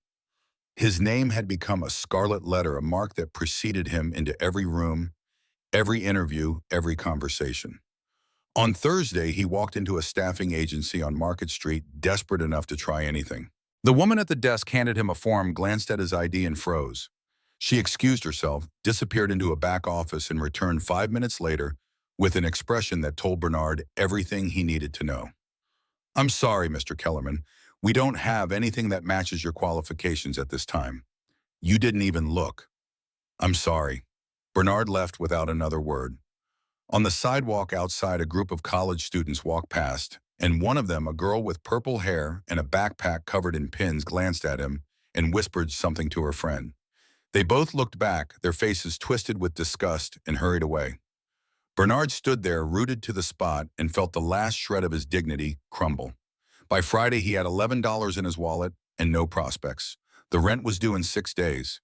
His name had become a scarlet letter, a mark that preceded him into every room, every interview, every conversation. On Thursday, he walked into a staffing agency on Market Street, desperate enough to try anything. The woman at the desk handed him a form, glanced at his ID, and froze. She excused herself, disappeared into a back office, and returned 5 minutes later with an expression that told Bernard everything he needed to know. "I'm sorry, Mr. Kellerman. We don't have anything that matches your qualifications at this time. You didn't even look." "I'm sorry." Bernard left without another word. On the sidewalk outside, a group of college students walked past, and one of them, a girl with purple hair and a backpack covered in pins, glanced at him and whispered something to her friend. They both looked back, their faces twisted with disgust, and hurried away. Bernard stood there, rooted to the spot, and felt the last shred of his dignity crumble. By Friday, he had $11 in his wallet and no prospects. The rent was due in 6 days.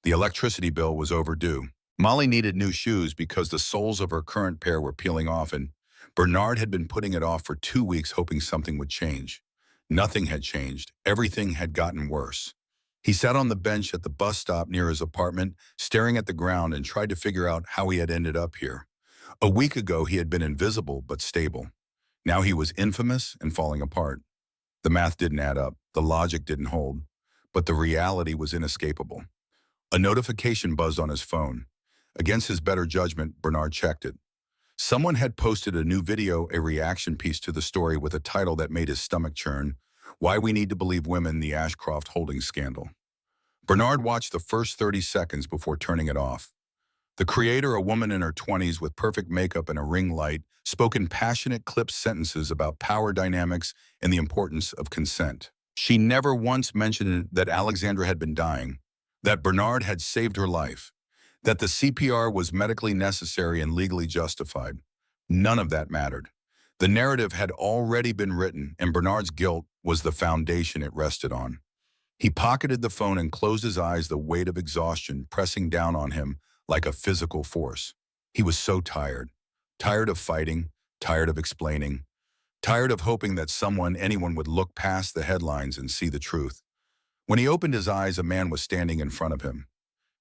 The electricity bill was overdue. Molly needed new shoes because the soles of her current pair were peeling off, and Bernard had been putting it off for 2 weeks, hoping something would change. Nothing had changed. Everything had gotten worse. He sat on the bench at the bus stop near his apartment, staring at the ground, and tried to figure out how he had ended up here. A week ago, he had been invisible but stable. Now he was infamous and falling apart. The math didn't add up, the logic didn't hold, but the reality was inescapable. A notification buzzed on his phone. Against his better judgment, Bernard checked it. Someone had posted a new video, a reaction piece to the story with a title that made his stomach churn: "Why We Need to Believe Women, the Ashcroft Holdings Scandal." Bernard watched the first 30 seconds before turning it off. The creator, a woman in her 20s with perfect makeup and a ring light, spoke in passionate, clipped sentences about power dynamics and the importance of consent. She never once mentioned that Alexandra had been dying, that Bernard had saved her life, that the CPR was medically necessary and legally justified. None of that mattered. The narrative had already been written, and Bernard's guilt was the foundation it rested on. He pocketed the phone and closed his eyes, the weight of exhaustion pressing down on him like a physical force. He was so tired. Tired of fighting, tired of explaining, tired of hoping that anyone would look past the headlines and see the truth. When he opened his eyes, a man was standing in front of him.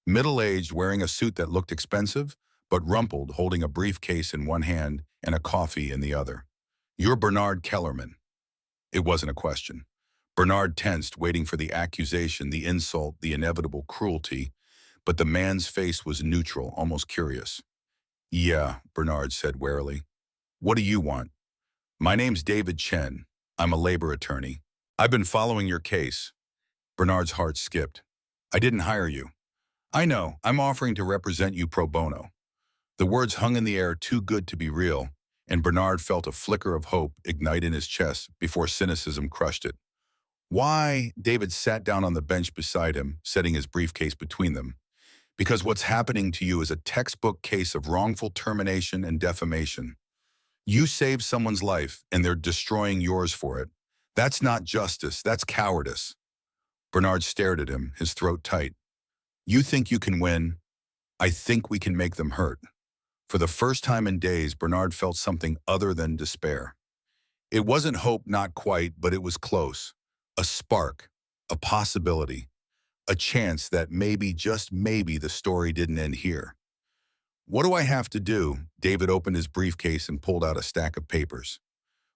Middle-aged, wearing a suit that looked expensive, but rumpled, holding a briefcase in one hand and a coffee in the other. "You're Bernard Kellerman." It wasn't a question. Bernard tensed, waiting for the accusation, the insult, the inevitable cruelty, but the man's face was neutral, almost curious. "Yeah," Bernard said warily. "What do you want?" "My name's David Chen. I'm a labor attorney. I've been following your case." Bernard's heart skipped. "I didn't hire you." "I know. I'm offering to represent you pro bono." The words hung in the air, too good to be real, and Bernard felt a flicker of hope ignite in his chest before cynicism crushed it. "Why?" David sat down on the bench beside him, setting his briefcase between them. "Because what's happening to you is a textbook case of wrongful termination and defamation. You saved someone's life, and they're destroying yours for it. That's not justice, that's cowardice." Bernard stared at him, his throat tight. "You think you can win? I think we can make them hurt." For the first time in days, Bernard felt something other than despair. It wasn't hope, not quite, but it was close. A spark, a possibility, a chance that maybe, just maybe, the story didn't end here. "What do I have to do?" David opened his briefcase and pulled out a stack of papers.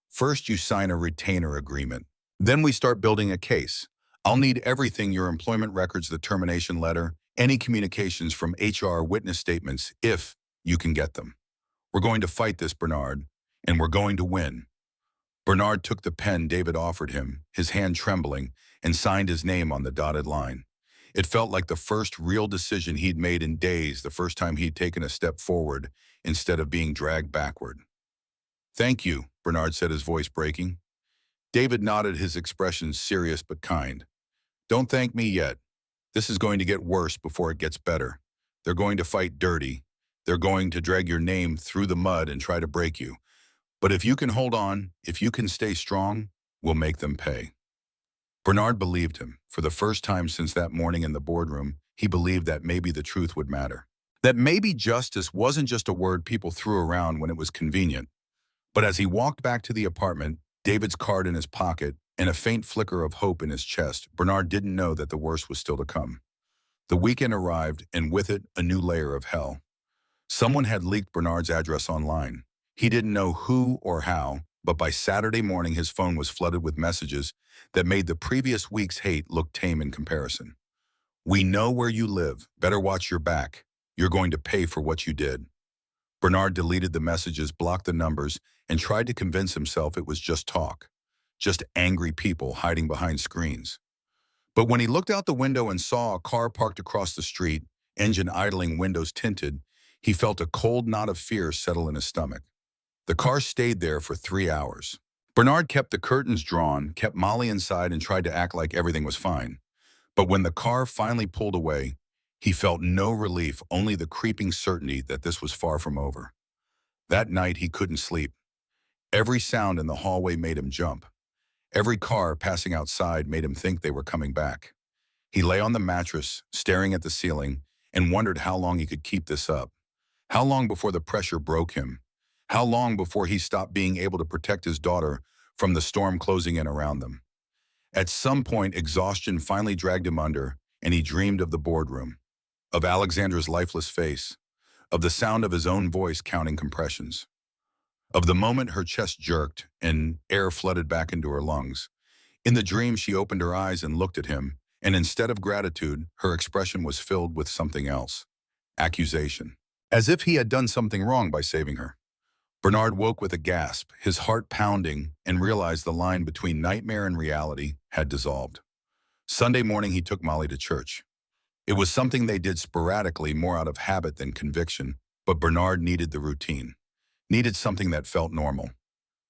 "First, you sign a retainer agreement. Then we start building a case. I'll need everything, your employment records, the termination letter, any communications from HR, witness statements, if you can get them. We're going to fight this, Bernard, and we're going to win. Bernard took the pen David offered him, his hand trembling, and signed his name on the dotted line. It felt like the first real decision he'd made in days, the first time he'd taken a step forward instead of being dragged backward. Thank you, Bernard said, his voice breaking. David nodded, his expression serious but kind. Don't thank me yet. This is going to get worse before it gets better. They're going to fight dirty. They're going to drag your name through the mud and try to break you. But if you can hold on, if you can stay strong, we'll make them pay. Bernard believed him. For the first time since that morning in the boardroom, he believed that maybe the truth would matter. That maybe justice wasn't just a word people threw around when it was convenient. But as he walked back to the apartment, David's card in his pocket and a faint flicker of hope in his chest, Bernard didn't know that the worst was still to come. The weekend arrived, and with it, a new layer of hell. Someone had leaked Bernard's address online. He didn't know who or how, but by Saturday morning his phone was flooded with messages that made the previous week's hate look tame in comparison. We know where you live. Better watch your back. You're going to pay for what you did. Bernard deleted the messages, blocked the numbers, and tried to convince himself it was just talk. Just angry people hiding behind screens. But when he looked out the window and saw a car parked across the street, engine idling, windows tinted, he felt a cold knot of fear settle in his stomach. The car stayed there for 3 hours. Bernard kept the curtains drawn, kept Molly inside, and tried to act like everything was fine. But when the car finally pulled away, he felt no relief, only the creeping certainty that this was far from over. That night he couldn't sleep. Every sound in the hallway made him jump. Every car passing outside made him think they were coming back. He lay on the mattress, staring at the ceiling, and wondered how long he could keep this up. How long before the pressure broke him? How long before he stopped being able to protect his daughter from the storm closing in around them? At some point, exhaustion finally dragged him under, and he dreamed of the boardroom, of Alexandra's lifeless face, of the sound of his own voice counting compressions, of the moment her chest jerked and air flooded back into her lungs. In the dream, she opened her eyes and looked at him, and instead of gratitude, her expression was filled with something else: accusation. As if he had done something wrong by saving her. Bernard woke with a gasp, his heart pounding, and realized the line between nightmare and reality had dissolved. Sunday morning, he took Molly to church. It was something they did sporadically, more out of habit than conviction, but Bernard needed the routine, needed something that felt normal.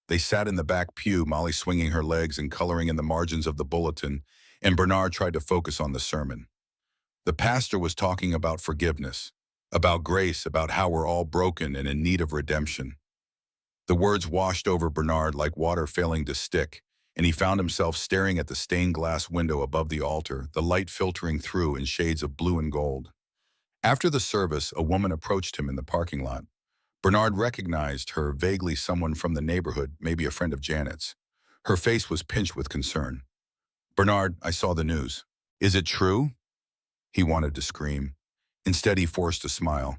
They sat in the back pew, Molly swinging her legs and coloring in the margins of the bulletin, and Bernard tried to focus on the sermon. The pastor was talking about forgiveness, about grace, about how we're all broken and in need of redemption. The words washed over Bernard like water failing to stick, and he found himself staring at the stained glass window above the altar, the light filtering through in shades of blue and gold. After the service, a woman approached him in the parking lot. Bernard recognized her vaguely, someone from the neighborhood, maybe a friend of Janet's. Her face was pinched with concern. "Bernard, I saw the news. Is it true?" He wanted to scream. Instead, he forced a smile.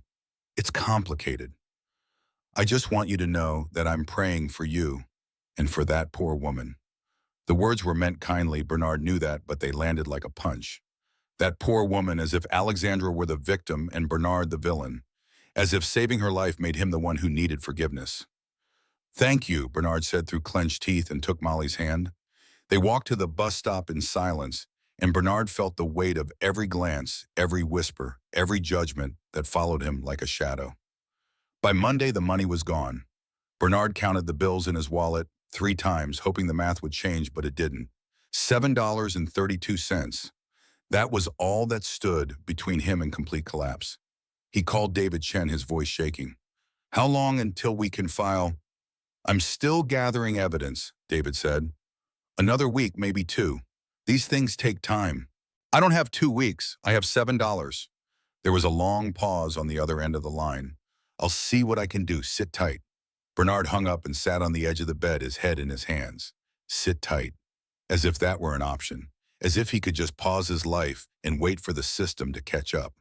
"It's complicated. I just want you to know that I'm praying for you and for that poor woman." The words were meant kindly, Bernard knew that, but they landed like a punch. That poor woman, as if Alexandra were the victim and Bernard the villain, as if saving her life made him the one who needed forgiveness. "Thank you," Bernard said through clenched teeth and took Molly's hand. They walked to the bus stop in silence, and Bernard felt the weight of every glance, every whisper, every judgment that followed him like a shadow. By Monday, the money was gone. Bernard counted the bills in his wallet 3 times, hoping the math would change, but it didn't. $7.32. That was all that stood between him and complete collapse. He called David Chen, his voice shaking. "How long until we can file?" "I'm still gathering evidence," David said. "Another week, maybe 2. These things take time." "I don't have 2 weeks. I have $7. There was a long pause on the other end of the line. "I'll see what I can do. Sit tight." Bernard hung up and sat on the edge of the bed, his head in his hands. Sit tight. As if that were an option. As if he could just pause his life and wait for the system to catch up.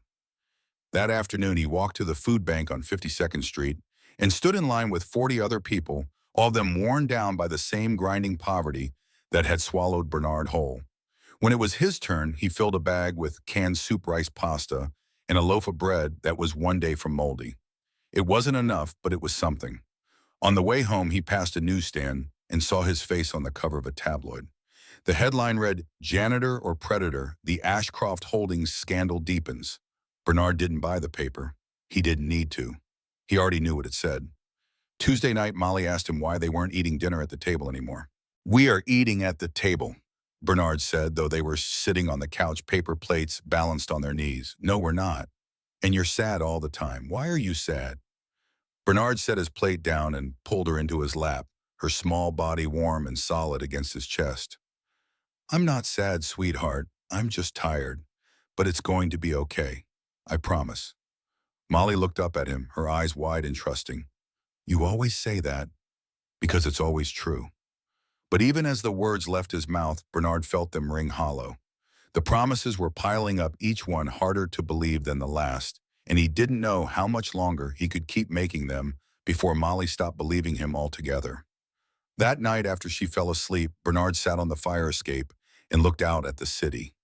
That afternoon, he walked to the food bank on 52nd Street and stood in line with 40 other people, all of them worn down by the same grinding poverty that had swallowed Bernard whole. When it was his turn, he filled a bag with canned soup rice pasta and a loaf of bread that was one day from moldy. It wasn't enough, but it was something. On the way home, he passed a newsstand and saw his face on the cover of a tabloid. The headline read, "Janitor or Predator, the Ashcroft Holdings Scandal Deepens." Bernard didn't buy the paper. He didn't need to. He already knew what it said. Tuesday night, Molly asked him why they weren't eating dinner at the table anymore. "We are eating at the table," Bernard said, though they were sitting on the couch, paper plates balanced on their knees. "No, we're not. And you're sad all the time. Why are you sad?" Bernard set his plate down and pulled her into his lap, her small body warm and solid against his chest. "I'm not sad, sweetheart. I'm just tired. But it's going to be okay. I promise." Molly looked up at him, her eyes wide and trusting. "You always say that, because it's always true." But even as the words left his mouth, Bernard felt them ring hollow. The promises were piling up, each one harder to believe than the last, and he didn't know how much longer he could keep making them before Molly stopped believing him altogether. That night after she fell asleep, Bernard sat on the fire escape and looked out at the city.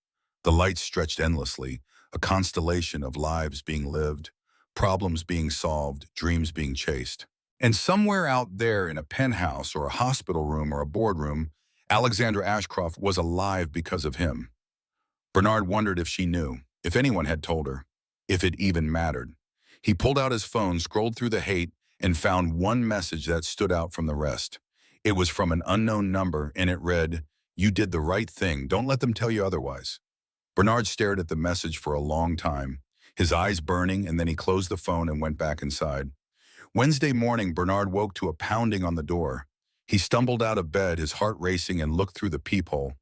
The lights stretched endlessly, a constellation of lives being lived, problems being solved, dreams being chased. And somewhere out there in a penthouse or a hospital room or a boardroom, Alexandra Ashcroft was alive because of him. Bernard wondered if she knew, if anyone had told her, if it even mattered. He pulled out his phone, scrolled through the hate, and found one message that stood out from the rest. It was from an unknown number, and it read, "You did the right thing. Don't let them tell you otherwise." Bernard stared at the message for a long time, his eyes burning, and then he closed the phone and went back inside. Wednesday morning, Bernard woke to a pounding on the door. He stumbled out of bed, his heart racing, and looked through the peephole.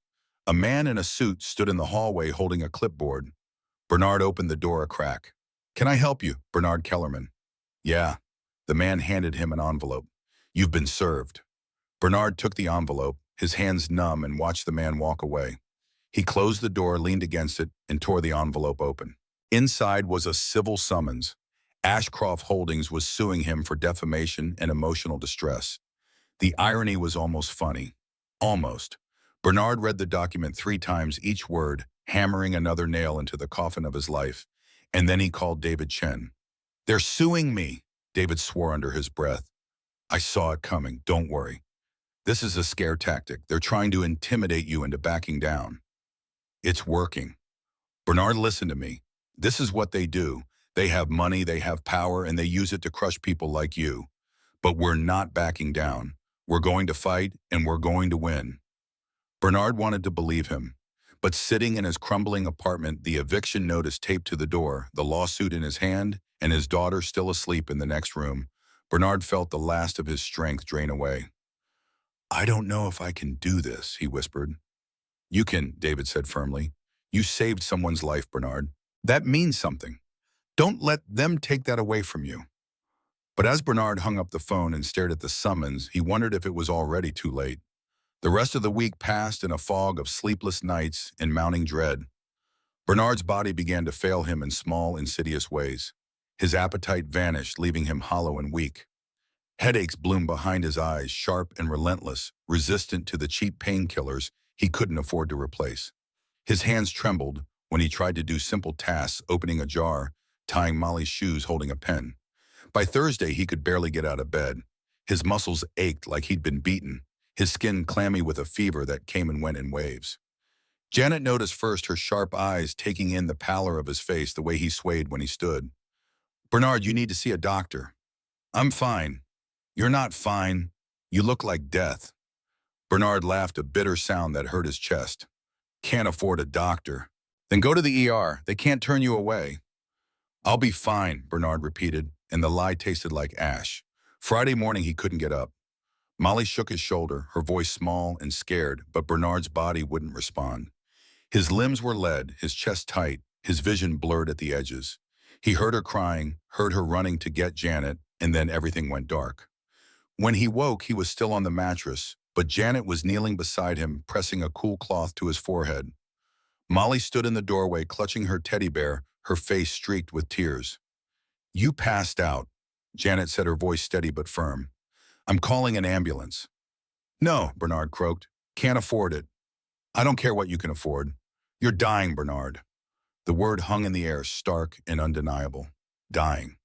A man in a suit stood in the hallway holding a clipboard. Bernard opened the door a crack. "Can I help you, Bernard Kellerman?" "Yeah." The man handed him an envelope. "You've been served." Bernard took the envelope, his hands numb, and watched the man walk away. He closed the door, leaned against it, and tore the envelope open. Inside was a civil summons. Ashcroft Holdings was suing him for defamation and emotional distress. The irony was almost funny. Almost. Bernard read the document 3 times, each word hammering another nail into the coffin of his life, and then he called David Chen. "They're suing me," David swore under his breath. "I saw it coming, don't worry. This is a scare tactic. They're trying to intimidate you into backing down." "It's working." "Bernard, listen to me. This is what they do. They have money, they have power, and they use it to crush people like you. But we're not backing down. We're going to fight, and we're going to win." Bernard wanted to believe him. But sitting in his crumbling apartment, the eviction notice taped to the door, the lawsuit in his hand, and his daughter still asleep in the next room, Bernard felt the last of his strength drain away. "I don't know if I can do this," he whispered. "You can," David said firmly. "You saved someone's life, Bernard. That means something. Don't let them take that away from you." But as Bernard hung up the phone and stared at the summons, he wondered if it was already too late. The rest of the week passed in a fog of sleepless nights and mounting dread. Bernard's body began to fail him in small, insidious ways. His appetite vanished, leaving him hollow and weak. Headaches bloomed behind his eyes, sharp and relentless, resistant to the cheap painkillers he couldn't afford to replace. His hands trembled when he tried to do simple tasks, opening a jar, tying Molly's shoes, holding a pen. By Thursday, he could barely get out of bed. His muscles ached like he'd been beaten, his skin clammy with a fever that came and went in waves. Janet noticed first, her sharp eyes taking in the pallor of his face, the way he swayed when he stood. "Bernard, you need to see a doctor." "I'm fine." "You're not fine. You look like death." Bernard laughed, a bitter sound that hurt his chest. "Can't afford a doctor." "Then go to the ER. They can't turn you away." "I'll be fine," Bernard repeated, and the lie tasted like ash. Friday morning, he couldn't get up. Molly shook his shoulder, her voice small and scared, but Bernard's body wouldn't respond. His limbs were lead, his chest tight, his vision blurred at the edges. He heard her crying, heard her running to get Janet, and then everything went dark. When he woke, he was still on the mattress, but Janet was kneeling beside him, pressing a cool cloth to his forehead. Molly stood in the doorway, clutching her teddy bear, her face streaked with tears. "You passed out," Janet said, her voice steady but firm. "I'm calling an ambulance." "No," Bernard croaked. "Can't afford it." "I don't care what you can afford. You're dying, Bernard. The word hung in the air, stark and undeniable. Dying.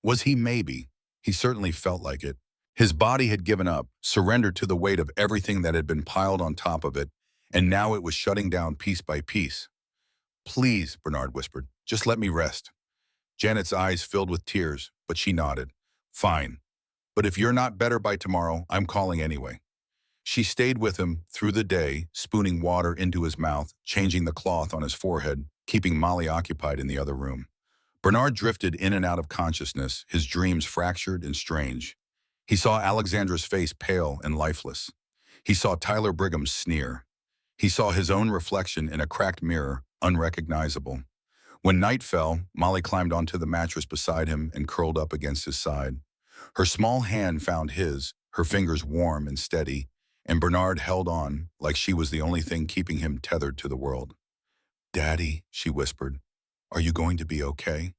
Was he? Maybe. He certainly felt like it. His body had given up, surrendered to the weight of everything that had been piled on top of it, and now it was shutting down piece by piece. Please, Bernard whispered, just let me rest. Janet's eyes filled with tears, but she nodded. Fine. But if you're not better by tomorrow, I'm calling anyway. She stayed with him through the day, spooning water into his mouth, changing the cloth on his forehead, keeping Molly occupied in the other room. Bernard drifted in and out of consciousness, his dreams fractured and strange. He saw Alexandra's face pale and lifeless. He saw Tyler Brigham's sneer. He saw his own reflection in a cracked mirror, unrecognizable. When night fell, Molly climbed onto the mattress beside him and curled up against his side. Her small hand found his, her fingers warm and steady, and Bernard held on like she was the only thing keeping him tethered to the world. Daddy, she whispered, are you going to be okay?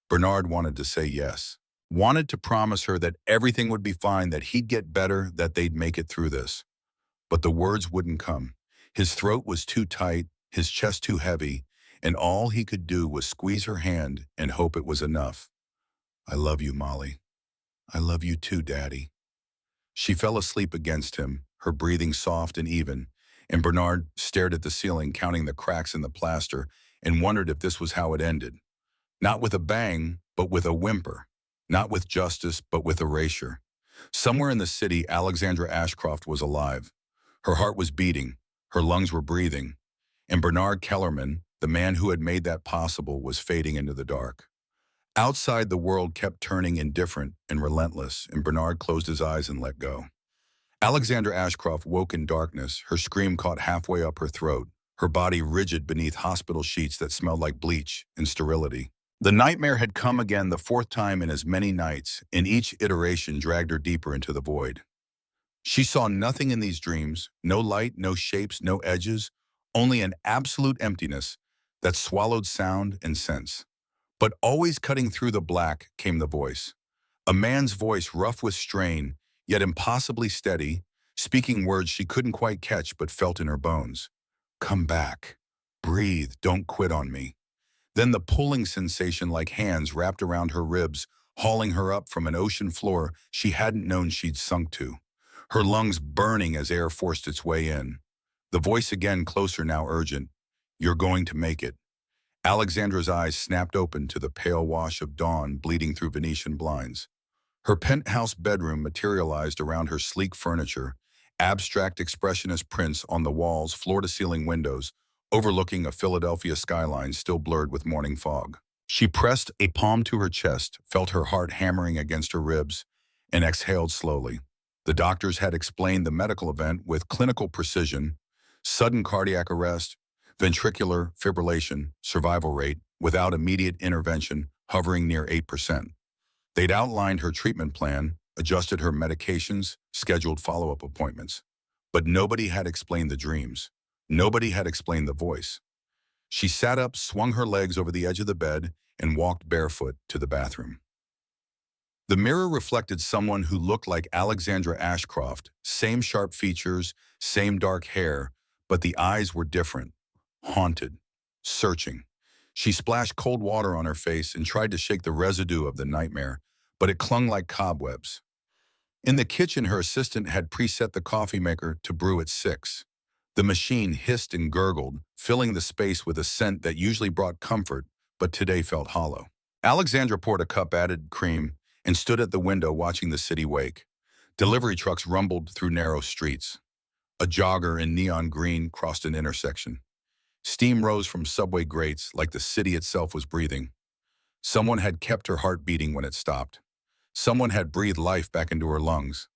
Bernard wanted to say yes, wanted to promise her that everything would be fine, that he'd get better, that they'd make it through this. But the words wouldn't come. His throat was too tight, his chest too heavy, and all he could do was squeeze her hand and hope it was enough. I love you, Molly. I love you too, Daddy. She fell asleep against him, her breathing soft and even, and Bernard stared at the ceiling, counting the cracks in the plaster, and wondered if this was how it ended. Not with a bang, but with a whimper. Not with justice, but with erasure. Somewhere in the city, Alexandra Ashcroft was alive. Her heart was beating, her lungs were breathing, and Bernard Kellerman, the man who had made that possible, was fading into the dark. Outside, the world kept turning indifferent and relentless, and Bernard closed his eyes and let go. Alexandra Ashcroft woke in darkness, her scream caught halfway up her throat, her body rigid beneath hospital sheets that smelled like bleach and sterility. The nightmare had come again, the fourth time in as many nights, and each iteration dragged her deeper into the void. She saw nothing in these dreams, no light, no shapes, no edges, only an absolute emptiness that swallowed sound and sense. But always cutting through the black came the voice. A man's voice, rough with strain, yet impossibly steady, speaking words she couldn't quite catch but felt in her bones. Come back. Breathe. Don't quit on me. Then the pulling sensation like hands wrapped around her ribs, hauling her up from an ocean floor she hadn't known she'd sunk to. Her lungs burning as air forced its way in. The voice again, closer now, urgent. You're going to make it. Alexandra's eyes snapped open to the pale wash of dawn bleeding through Venetian blinds. Her penthouse bedroom materialized around her sleek furniture, abstract expressionist prints on the walls, floor-to-ceiling windows, overlooking a Philadelphia skyline still blurred with morning fog. She pressed a palm to her chest, felt her heart hammering against her ribs, and exhaled slowly. The doctors had explained the medical event with clinical precision: sudden cardiac arrest, ventricular fibrillation, survival rate, without immediate intervention, hovering near 8%. They'd outlined her treatment plan, adjusted her medications, scheduled follow-up appointments. But nobody had explained the dreams. Nobody had explained the voice. She sat up, swung her legs over the edge of the bed, and walked barefoot to the bathroom. The mirror reflected someone who looked like Alexandra Ashcroft, same sharp features, same dark hair, but the eyes were different, haunted, searching. She splashed cold water on her face and tried to shake the residue of the nightmare, but it clung like cobwebs. In the kitchen, her assistant had preset the coffee maker to brew at 6. The machine hissed and gurgled, filling the space with a scent that usually brought comfort, but today felt hollow. Alexandra poured a cup, added cream, and stood at the window watching the city wake. Delivery trucks rumbled through narrow streets. A jogger in neon green crossed an intersection. Steam rose from subway grates like the city itself was breathing. Someone had kept her heart beating when it stopped. Someone had breathed life back into her lungs.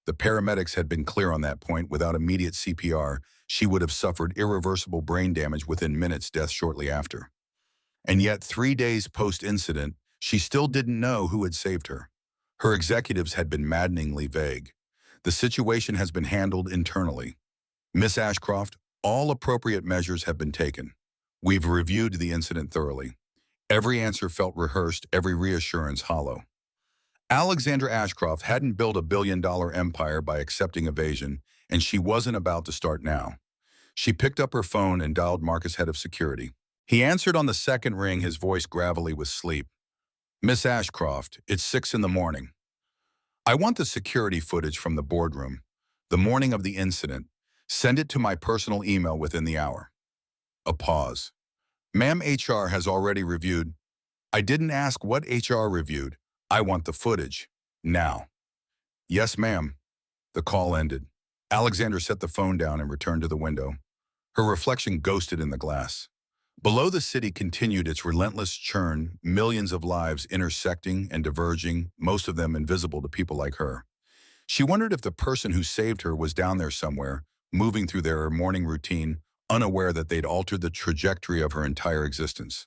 The paramedics had been clear on that point. Without immediate CPR, she would have suffered irreversible brain damage within minutes, death shortly after. And yet, 3 days post-incident, she still didn't know who had saved her. Her executives had been maddeningly vague. The situation has been handled internally. Miss Ashcroft, all appropriate measures have been taken. We've reviewed the incident thoroughly. Every answer felt rehearsed, every reassurance hollow. Alexandra Ashcroft hadn't built a billion-dollar empire by accepting evasion, and she wasn't about to start now. She picked up her phone and dialed Marcus, head of security. He answered on the second ring, his voice gravelly with sleep. Miss Ashcroft, it's 6 in the morning. I want the security footage from the boardroom, the morning of the incident. Send it to my personal email within the hour. A pause. Ma'am, HR has already reviewed. I didn't ask what HR reviewed. I want the footage. Now. Yes, ma'am. The call ended. Alexandra set the phone down and returned to the window. Her reflection ghosted in the glass. Below, the city continued its relentless churn, millions of lives intersecting and diverging, most of them invisible to people like her. She wondered if the person who saved her was down there somewhere, moving through their morning routine, unaware that they'd altered the trajectory of her entire existence.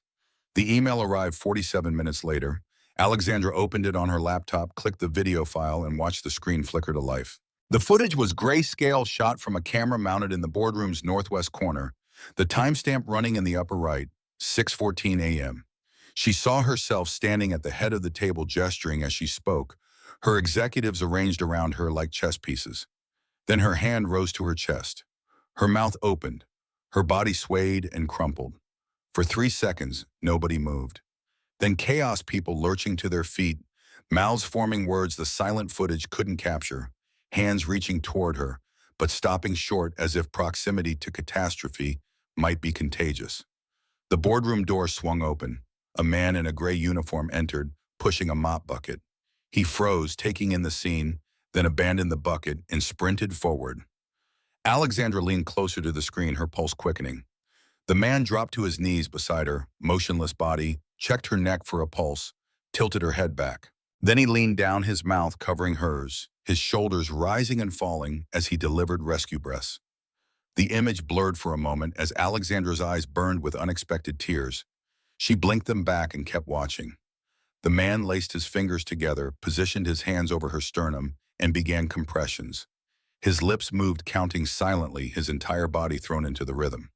The email arrived 47 minutes later. Alexandra opened it on her laptop, clicked the video file, and watched the screen flicker to life. The footage was grayscale, shot from a camera mounted in the boardroom's northwest corner, the timestamp running in the upper right, 6:14 a.m. She saw herself standing at the head of the table, gesturing as she spoke, her executives arranged around her like chess pieces. Then her hand rose to her chest. Her mouth opened. Her body swayed and crumpled. For 3 seconds, nobody moved. Then chaos, people lurching to their feet, mouths forming words the silent footage couldn't capture, hands reaching toward her, but stopping short as if proximity to catastrophe might be contagious. The boardroom door swung open. A man in a gray uniform entered, pushing a mop bucket. He froze, taking in the scene, then abandoned the bucket and sprinted forward. Alexandra leaned closer to the screen, her pulse quickening. The man dropped to his knees beside her, motionless body, checked her neck for a pulse, tilted her head back. Then he leaned down, his mouth covering hers, his shoulders rising and falling as he delivered rescue breaths. The image blurred for a moment as Alexandra's eyes burned with unexpected tears. She blinked them back and kept watching. The man laced his fingers together, positioned his hands over her sternum, and began compressions. His lips moved, counting silently, his entire body thrown into the rhythm.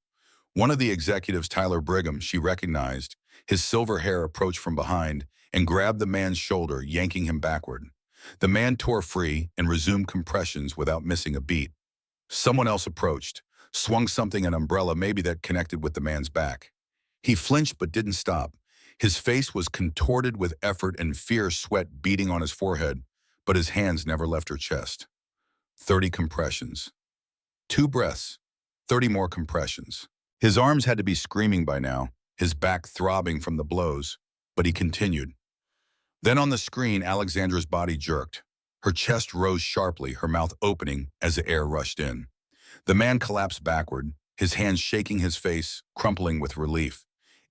One of the executives, Tyler Brigham, she recognized. His silver hair approached from behind and grabbed the man's shoulder, yanking him backward. The man tore free and resumed compressions without missing a beat. Someone else approached, swung something, an umbrella maybe, that connected with the man's back. He flinched but didn't stop. His face was contorted with effort and fear, sweat beading on his forehead, but his hands never left her chest. 30 compressions. 2 breaths. 30 more compressions. His arms had to be screaming by now, his back throbbing from the blows, but he continued. Then on the screen, Alexandra's body jerked. Her chest rose sharply, her mouth opening as the air rushed in. The man collapsed backward, his hands shaking, his face crumpling with relief.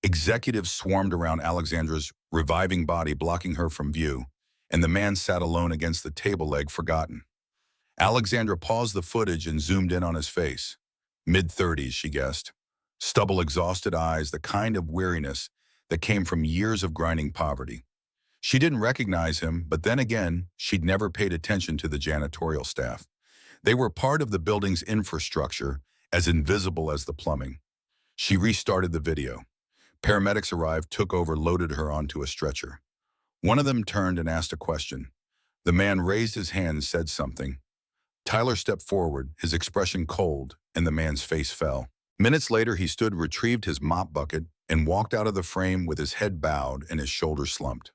Executives swarmed around Alexandra's reviving body, blocking her from view, and the man sat alone against the table leg, forgotten. Alexandra paused the footage and zoomed in on his face. Mid-30s, she guessed. Stubble, exhausted eyes, the kind of weariness that came from years of grinding poverty. She didn't recognize him, but then again, she'd never paid attention to the janitorial staff. They were part of the building's infrastructure, as invisible as the plumbing. She restarted the video. Paramedics arrived, took over, loaded her onto a stretcher. One of them turned and asked a question. The man raised his hand and said something. Tyler stepped forward, his expression cold, and the man's face fell. Minutes later, he stood, retrieved his mop bucket, and walked out of the frame with his head bowed and his shoulders slumped.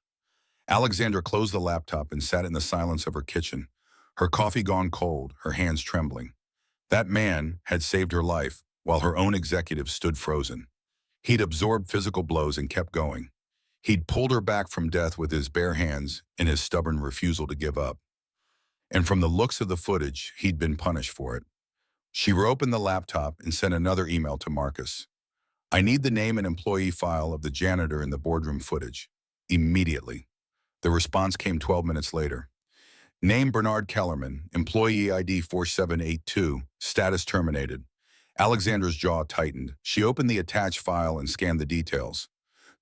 Alexandra closed the laptop and sat in the silence of her kitchen, her coffee gone cold, her hands trembling. That man had saved her life, while her own executive stood frozen. He'd absorbed physical blows and kept going. He'd pulled her back from death with his bare hands in his stubborn refusal to give up. And from the looks of the footage, he'd been punished for it. She reopened the laptop and sent another email to Marcus. I need the name and employee file of the janitor in the boardroom footage. Immediately. The response came 12 minutes later. Name Bernard Kellerman, employee ID 4782, status terminated. Alexandra's jaw tightened. She opened the attached file and scanned the details.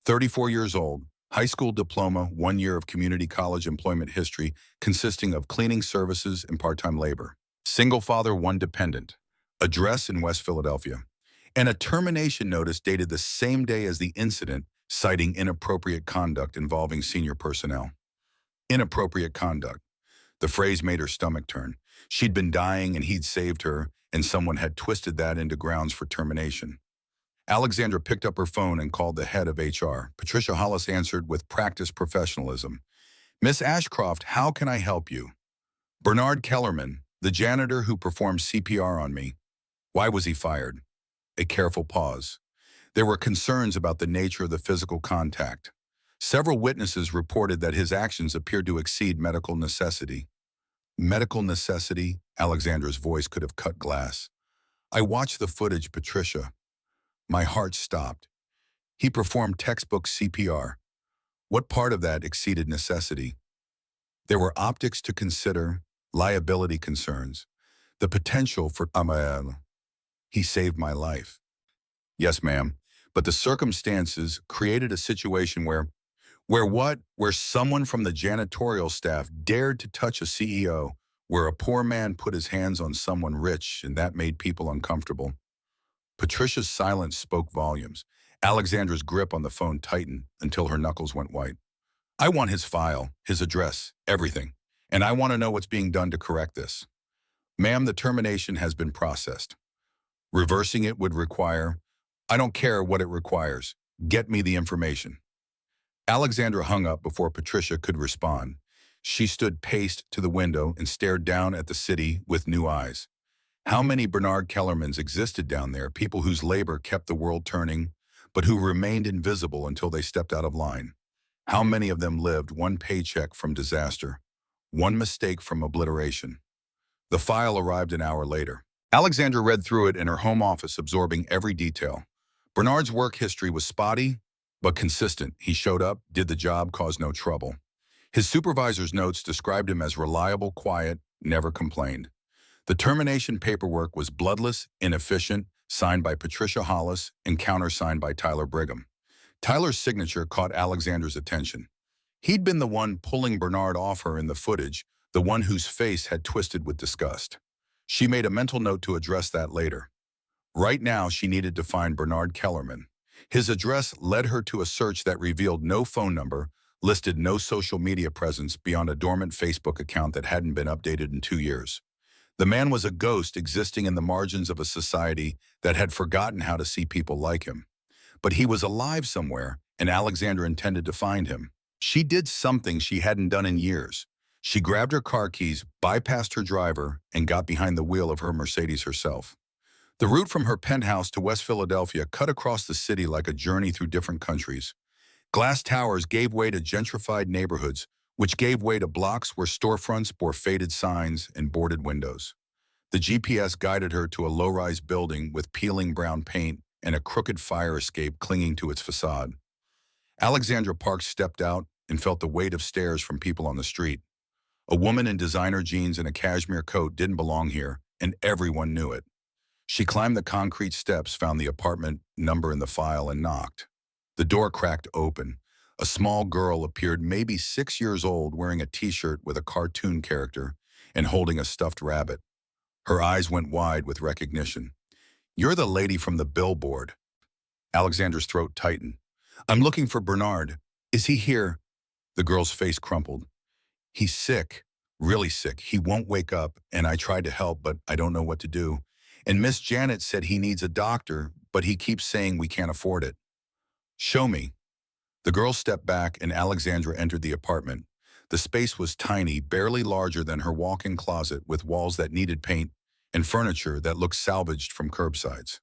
34 years old, high school diploma, 1 year of community college employment history consisting of cleaning services and part-time labor. Single father, 1 dependent. Address in West Philadelphia. And a termination notice dated the same day as the incident, citing inappropriate conduct involving senior personnel. Inappropriate conduct. The phrase made her stomach turn. She'd been dying and he'd saved her, and someone had twisted that into grounds for termination. Alexandra picked up her phone and called the head of HR. Patricia Hollis answered with practiced professionalism. Miss Ashcroft, how can I help you? Bernard Kellerman, the janitor who performed CPR on me. Why was he fired? A careful pause. There were concerns about the nature of the physical contact. Several witnesses reported that his actions appeared to exceed medical necessity. Medical necessity? Alexandra's voice could have cut glass. I watched the footage, Patricia. My heart stopped. He performed textbook CPR. What part of that exceeded necessity? There were optics to consider, liability concerns, the potential for he saved my life. Yes, ma'am, but the circumstances created a situation where someone from the janitorial staff dared to touch a CEO, where a poor man put his hands on someone rich, and that made people uncomfortable. Patricia's silence spoke volumes. Alexandra's grip on the phone tightened until her knuckles went white. I want his file, his address, everything. And I want to know what's being done to correct this. Ma'am, the termination has been processed. Reversing it would require, I don't care what it requires. Get me the information. Alexandra hung up before Patricia could respond. She stood paced to the window and stared down at the city with new eyes. How many Bernard Kellermans existed down there, people whose labor kept the world turning, but who remained invisible until they stepped out of line? How many of them lived one paycheck from disaster, one mistake from obliteration? The file arrived an hour later. Alexandra read through it in her home office, absorbing every detail. Bernard's work history was spotty, but consistent. He showed up, did the job, caused no trouble. His supervisor's notes described him as reliable, quiet, never complained. The termination paperwork was bloodless, inefficient, signed by Patricia Hollis and countersigned by Tyler Brigham. Tyler's signature caught Alexandra's attention. He'd been the one pulling Bernard off her in the footage, the one whose face had twisted with disgust. She made a mental note to address that later. Right now, she needed to find Bernard Kellerman. His address led her to a search that revealed no phone number, listed no social media presence beyond a dormant Facebook account that hadn't been updated in 2 years. The man was a ghost existing in the margins of a society that had forgotten how to see people like him. But he was alive somewhere, and Alexandra intended to find him. She did something she hadn't done in years. She grabbed her car keys, bypassed her driver, and got behind the wheel of her Mercedes herself. The route from her penthouse to West Philadelphia cut across the city like a journey through different countries. Glass towers gave way to gentrified neighborhoods, which gave way to blocks where storefronts bore faded signs and boarded windows. The GPS guided her to a low-rise building with peeling brown paint and a crooked fire escape clinging to its facade. Alexandra Parks stepped out and felt the weight of stares from people on the street. A woman in designer jeans and a cashmere coat didn't belong here, and everyone knew it. She climbed the concrete steps, found the apartment number in the file, and knocked. The door cracked open. A small girl appeared, maybe 6 years old, wearing a t-shirt with a cartoon character and holding a stuffed rabbit. Her eyes went wide with recognition. You're the lady from the billboard. Alexandra's throat tightened. I'm looking for Bernard. Is he here? The girl's face crumpled. He's sick, really sick. He won't wake up, and I tried to help, but I don't know what to do. And Miss Janet said he needs a doctor, but he keeps saying we can't afford it. Show me. The girl stepped back, and Alexandra entered the apartment. The space was tiny, barely larger than her walk-in closet, with walls that needed paint and furniture that looked salvaged from curbsides.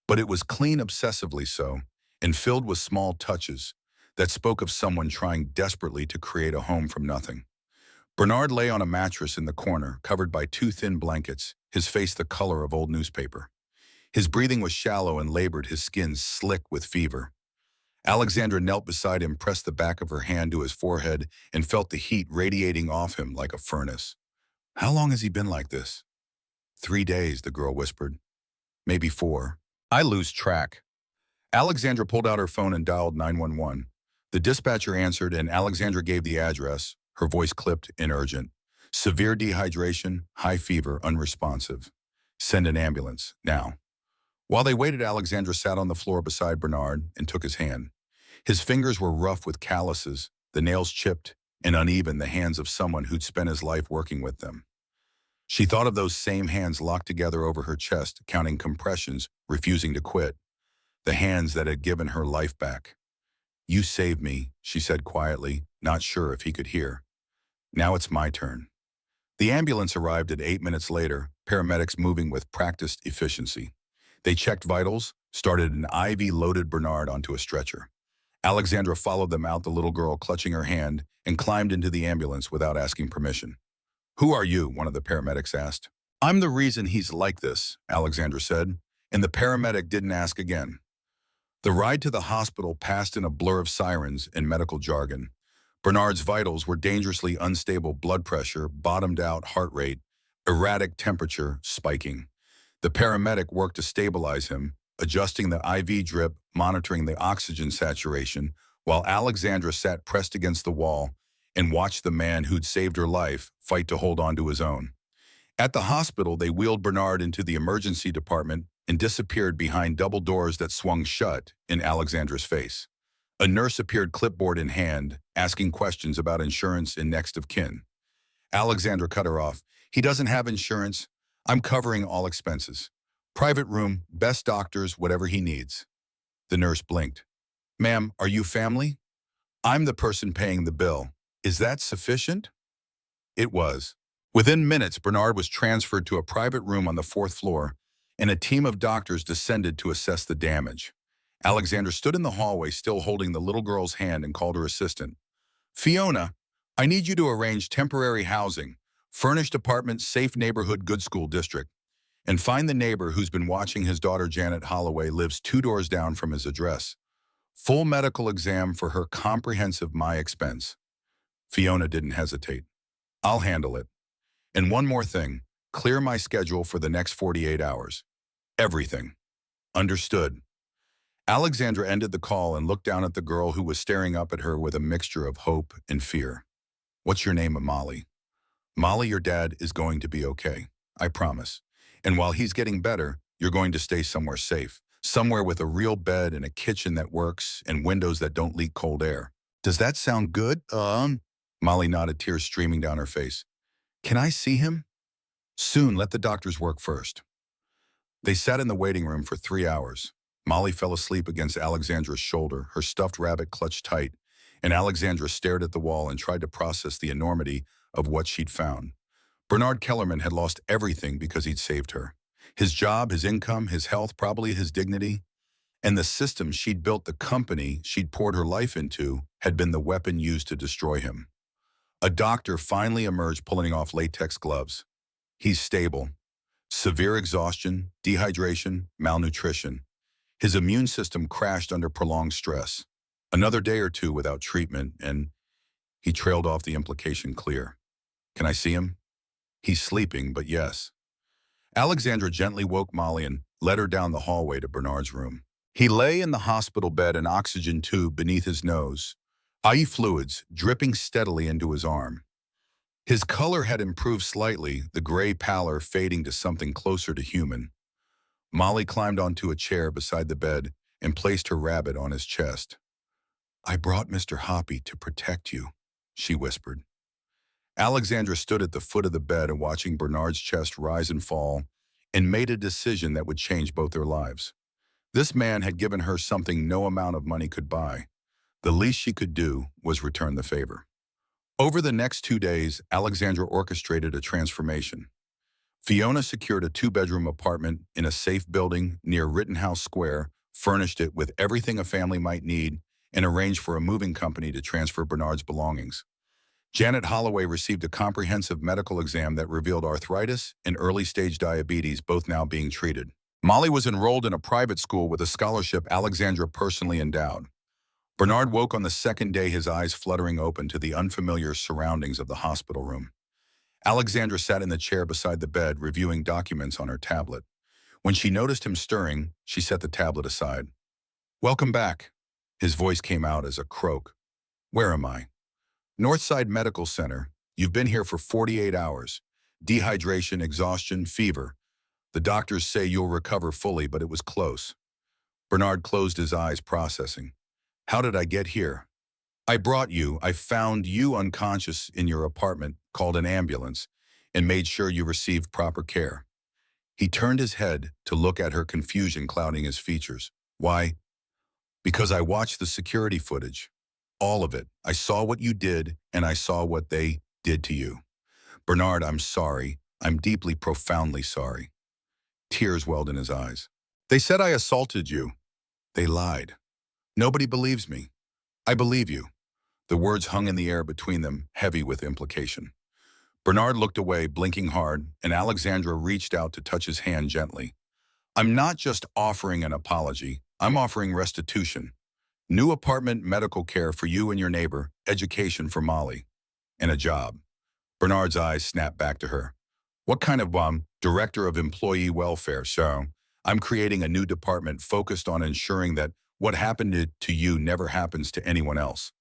But it was clean, obsessively so, and filled with small touches that spoke of someone trying desperately to create a home from nothing. Bernard lay on a mattress in the corner, covered by 2 thin blankets, his face the color of old newspaper. His breathing was shallow and labored, his skin slick with fever. Alexandra knelt beside him, pressed the back of her hand to his forehead, and felt the heat radiating off him like a furnace. How long has he been like this? 3 days, the girl whispered. Maybe 4. I lose track. Alexandra pulled out her phone and dialed 911. The dispatcher answered, and Alexandra gave the address, her voice clipped and urgent. Severe dehydration, high fever, unresponsive. Send an ambulance, now. While they waited, Alexandra sat on the floor beside Bernard and took his hand. His fingers were rough with calluses, the nails chipped and uneven, the hands of someone who'd spent his life working with them. She thought of those same hands locked together over her chest, counting compressions, refusing to quit. The hands that had given her life back. "You saved me," she said quietly, not sure if he could hear. "Now it's my turn." The ambulance arrived at 8 minutes later, paramedics moving with practiced efficiency. They checked vitals, started an IV-loaded Bernard onto a stretcher. Alexandra followed them out, the little girl clutching her hand, and climbed into the ambulance without asking permission. "Who are you?" one of the paramedics asked. "I'm the reason he's like this," Alexandra said, and the paramedic didn't ask again. The ride to the hospital passed in a blur of sirens and medical jargon. Bernard's vitals were dangerously unstable: blood pressure, bottomed out heart rate, erratic temperature, spiking. The paramedic worked to stabilize him, adjusting the IV drip, monitoring the oxygen saturation, while Alexandra sat pressed against the wall and watched the man who'd saved her life fight to hold on to his own. At the hospital, they wheeled Bernard into the emergency department and disappeared behind double doors that swung shut in Alexandra's face. A nurse appeared, clipboard in hand, asking questions about insurance and next of kin. Alexandra cut her off. "He doesn't have insurance. I'm covering all expenses. Private room, best doctors, whatever he needs." The nurse blinked. "Ma'am, are you family? I'm the person paying the bill. Is that sufficient?" It was. Within minutes, Bernard was transferred to a private room on the fourth floor, and a team of doctors descended to assess the damage. Alexandra stood in the hallway, still holding the little girl's hand, and called her assistant. "Fiona, I need you to arrange temporary housing, furnished apartment, safe neighborhood, good school district, and find the neighbor who's been watching his daughter Janet Holloway, lives 2 doors down from his address. Full medical exam for her, comprehensive, my expense." Fiona didn't hesitate. "I'll handle it. And one more thing, clear my schedule for the next 48 hours. Everything." "Understood." Alexandra ended the call and looked down at the girl who was staring up at her with a mixture of hope and fear. "What's your name?" "Molly." "Molly, your dad is going to be okay. I promise. And while he's getting better, you're going to stay somewhere safe. Somewhere with a real bed and a kitchen that works and windows that don't leak cold air. Does that sound good?" Molly nodded, tears streaming down her face. "Can I see him?" "Soon. Let the doctors work first." They sat in the waiting room for 3 hours. Molly fell asleep against Alexandra's shoulder, her stuffed rabbit clutched tight, and Alexandra stared at the wall and tried to process the enormity of what she'd found. Bernard Kellerman had lost everything because he'd saved her. His job, his income, his health, probably his dignity. And the system she'd built, the company she'd poured her life into, had been the weapon used to destroy him. A doctor finally emerged, pulling off latex gloves. "He's stable. Severe exhaustion, dehydration, malnutrition. His immune system crashed under prolonged stress. Another day or two without treatment, and..." He trailed off, the implication clear. "Can I see him?" "He's sleeping, but yes." Alexandra gently woke Molly and led her down the hallway to Bernard's room. He lay in the hospital bed, an oxygen tube beneath his nose, IV fluids dripping steadily into his arm. His color had improved slightly, the gray pallor fading to something closer to human. Molly climbed onto a chair beside the bed and placed her rabbit on his chest. "I brought Mr. Hoppy to protect you," she whispered. Alexandra stood at the foot of the bed and watching Bernard's chest rise and fall, and made a decision that would change both their lives. This man had given her something no amount of money could buy. The least she could do was return the favor. Over the next 2 days, Alexandra orchestrated a transformation. Fiona secured a 2-bedroom apartment in a safe building near Rittenhouse Square, furnished it with everything a family might need, and arranged for a moving company to transfer Bernard's belongings. Janet Holloway received a comprehensive medical exam that revealed arthritis and early-stage diabetes, both now being treated. Molly was enrolled in a private school with a scholarship Alexandra personally endowed. Bernard woke on the second day, his eyes fluttering open to the unfamiliar surroundings of the hospital room. Alexandra sat in the chair beside the bed, reviewing documents on her tablet. When she noticed him stirring, she set the tablet aside. "Welcome back." His voice came out as a croak. "Where am I?" "Northside Medical Center. You've been here for 48 hours. Dehydration, exhaustion, fever. The doctors say you'll recover fully, but it was close." Bernard closed his eyes, processing. "How did I get here?" "I brought you. I found you unconscious in your apartment, called an ambulance, and made sure you received proper care. He turned his head to look at her, confusion clouding his features. Why? Because I watched the security footage. All of it. I saw what you did, and I saw what they did to you. Bernard, I'm sorry. I'm deeply, profoundly sorry. Tears welled in his eyes. They said I assaulted you. They lied. Nobody believes me. I believe you. The words hung in the air between them, heavy with implication. Bernard looked away, blinking hard, and Alexandra reached out to touch his hand gently. I'm not just offering an apology. I'm offering restitution. New apartment, medical care for you and your neighbor, education for Molly, and a job. Bernard's eyes snapped back to her. What kind of director of employee welfare? So, I'm creating a new department focused on ensuring that what happened to you never happens to anyone else.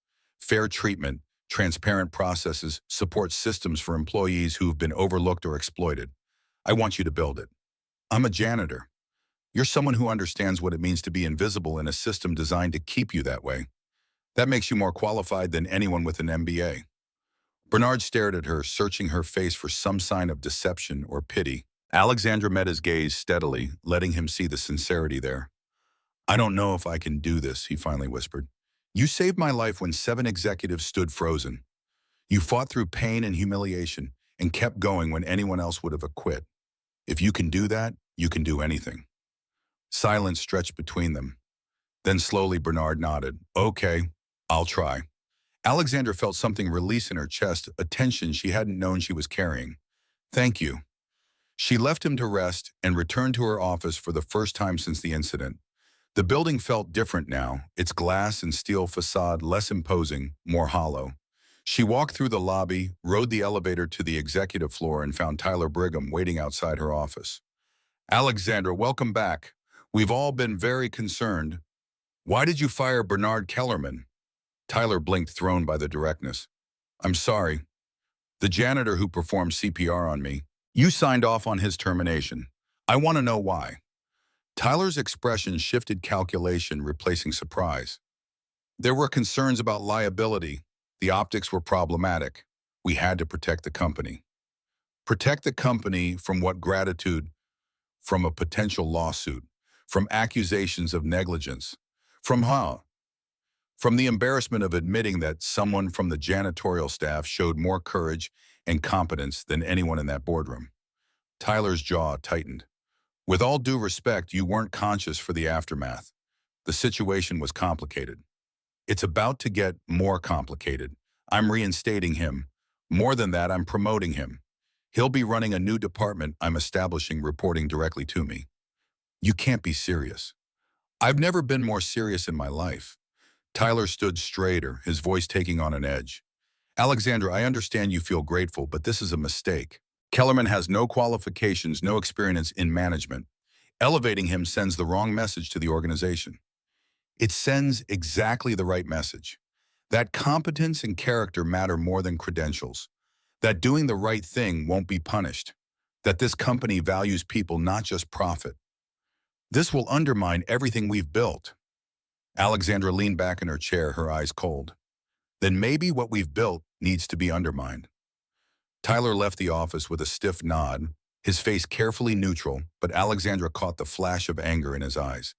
Fair treatment, transparent processes, support systems for employees who've been overlooked or exploited. I want you to build it. I'm a janitor. You're someone who understands what it means to be invisible in a system designed to keep you that way. That makes you more qualified than anyone with an MBA. Bernard stared at her, searching her face for some sign of deception or pity. Alexandra met his gaze steadily, letting him see the sincerity there. I don't know if I can do this, he finally whispered. You saved my life when 7 executives stood frozen. You fought through pain and humiliation and kept going when anyone else would have quit. If you can do that, you can do anything. Silence stretched between them. Then slowly Bernard nodded. Okay, I'll try. Alexandra felt something release in her chest, a tension she hadn't known she was carrying. Thank you. She left him to rest and returned to her office for the first time since the incident. The building felt different now, its glass and steel facade less imposing, more hollow. She walked through the lobby, rode the elevator to the executive floor, and found Tyler Brigham waiting outside her office. Alexandra, welcome back. We've all been very concerned. Why did you fire Bernard Kellerman? Tyler blinked, thrown by the directness. I'm sorry. The janitor who performed CPR on me. You signed off on his termination. I want to know why. Tyler's expression shifted, calculation replacing surprise. There were concerns about liability. The optics were problematic. We had to protect the company. Protect the company from what? Gratitude, from a potential lawsuit, from accusations of negligence, from the embarrassment of admitting that someone from the janitorial staff showed more courage and competence than anyone in that boardroom. Tyler's jaw tightened. With all due respect, you weren't conscious for the aftermath. The situation was complicated. It's about to get more complicated. I'm reinstating him. More than that, I'm promoting him. He'll be running a new department I'm establishing, reporting directly to me. You can't be serious. I've never been more serious in my life. Tyler stood straighter, his voice taking on an edge. Alexandra, I understand you feel grateful, but this is a mistake. Kellerman has no qualifications, no experience in management. Elevating him sends the wrong message to the organization. It sends exactly the right message. That competence and character matter more than credentials. That doing the right thing won't be punished. That this company values people, not just profit. This will undermine everything we've built. Alexandra leaned back in her chair, her eyes cold. Then maybe what we've built needs to be undermined. Tyler left the office with a stiff nod, his face carefully neutral, but Alexandra caught the flash of anger in his eyes.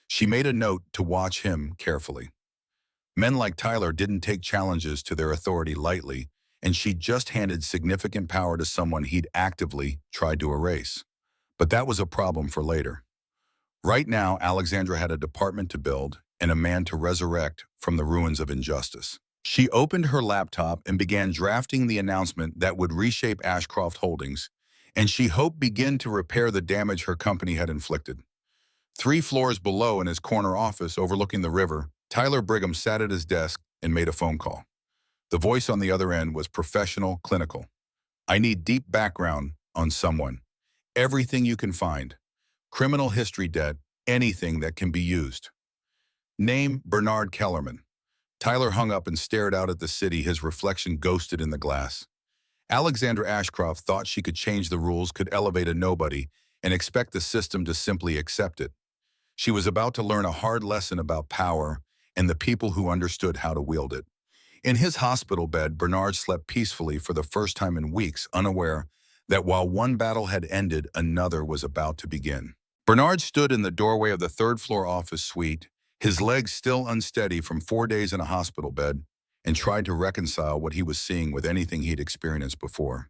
She made a note to watch him carefully. Men like Tyler didn't take challenges to their authority lightly, and she'd just handed significant power to someone he'd actively tried to erase. But that was a problem for later. Right now, Alexandra had a department to build and a man to resurrect from the ruins of injustice. She opened her laptop and began drafting the announcement that would reshape Ashcroft Holdings, and she hoped begin to repair the damage her company had inflicted. 3 floors below, in his corner office overlooking the river, Tyler Brigham sat at his desk and made a phone call. The voice on the other end was professional, clinical. I need deep background on someone. Everything you can find. Criminal history, debt, anything that can be used. Name Bernard Kellerman. Tyler hung up and stared out at the city, his reflection ghosted in the glass. Alexandra Ashcroft thought she could change the rules, could elevate a nobody, and expect the system to simply accept it. She was about to learn a hard lesson about power and the people who understood how to wield it. In his hospital bed, Bernard slept peacefully for the first time in weeks, unaware that while one battle had ended, another was about to begin. Bernard stood in the doorway of the third-floor office suite, his legs still unsteady from 4 days in a hospital bed, and tried to reconcile what he was seeing with anything he'd experienced before.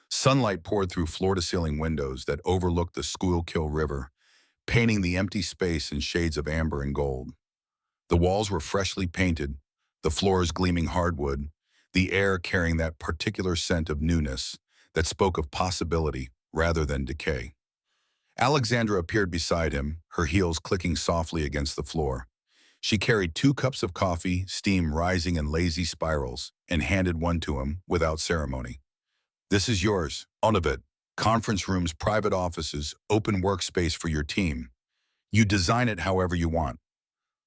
Sunlight poured through floor-to-ceiling windows that overlooked the Schuylkill River, painting the empty space in shades of amber and gold. The walls were freshly painted, the floors gleaming hardwood, the air carrying that particular scent of newness that spoke of possibility rather than decay. Alexandra appeared beside him, her heels clicking softly against the floor. She carried 2 cups of coffee, steam rising in lazy spirals, and handed one to him without ceremony. "This is yours, Onabit. Conference rooms, private offices, open workspace for your team. You design it however you want."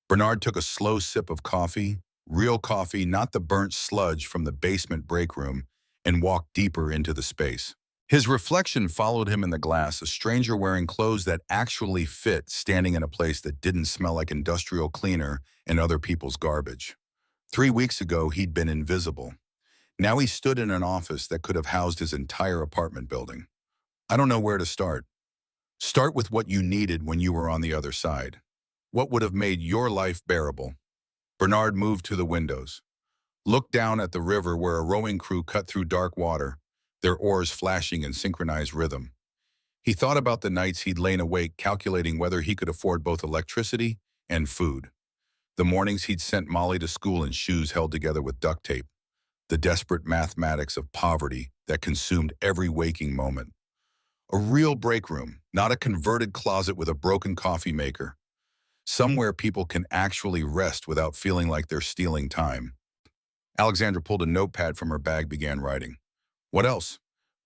Bernard took a slow sip of coffee, real coffee, not the burnt sludge from the basement break room, and walked deeper into the space. His reflection followed him in the glass, a stranger wearing clothes that actually fit, standing in a place that didn't smell like industrial cleaner and other people's garbage. 3 weeks ago, he'd been invisible. Now he stood in an office that could have housed his entire apartment building. "I don't know where to start." "Start with what you needed when you were on the other side. What would have made your life bearable?" Bernard moved to the windows, looked down at the river where a rowing crew cut through dark water, their oars flashing in synchronized rhythm. He thought about the nights he'd lain awake calculating whether he could afford both electricity and food. The mornings he'd sent Molly to school in shoes held together with duct tape. The desperate mathematics of poverty that consumed every waking moment. A real break room, not a converted closet with a broken coffee maker. Somewhere people can actually rest without feeling like they're stealing time. Alexandra pulled a notepad from her bag, began writing. "What else?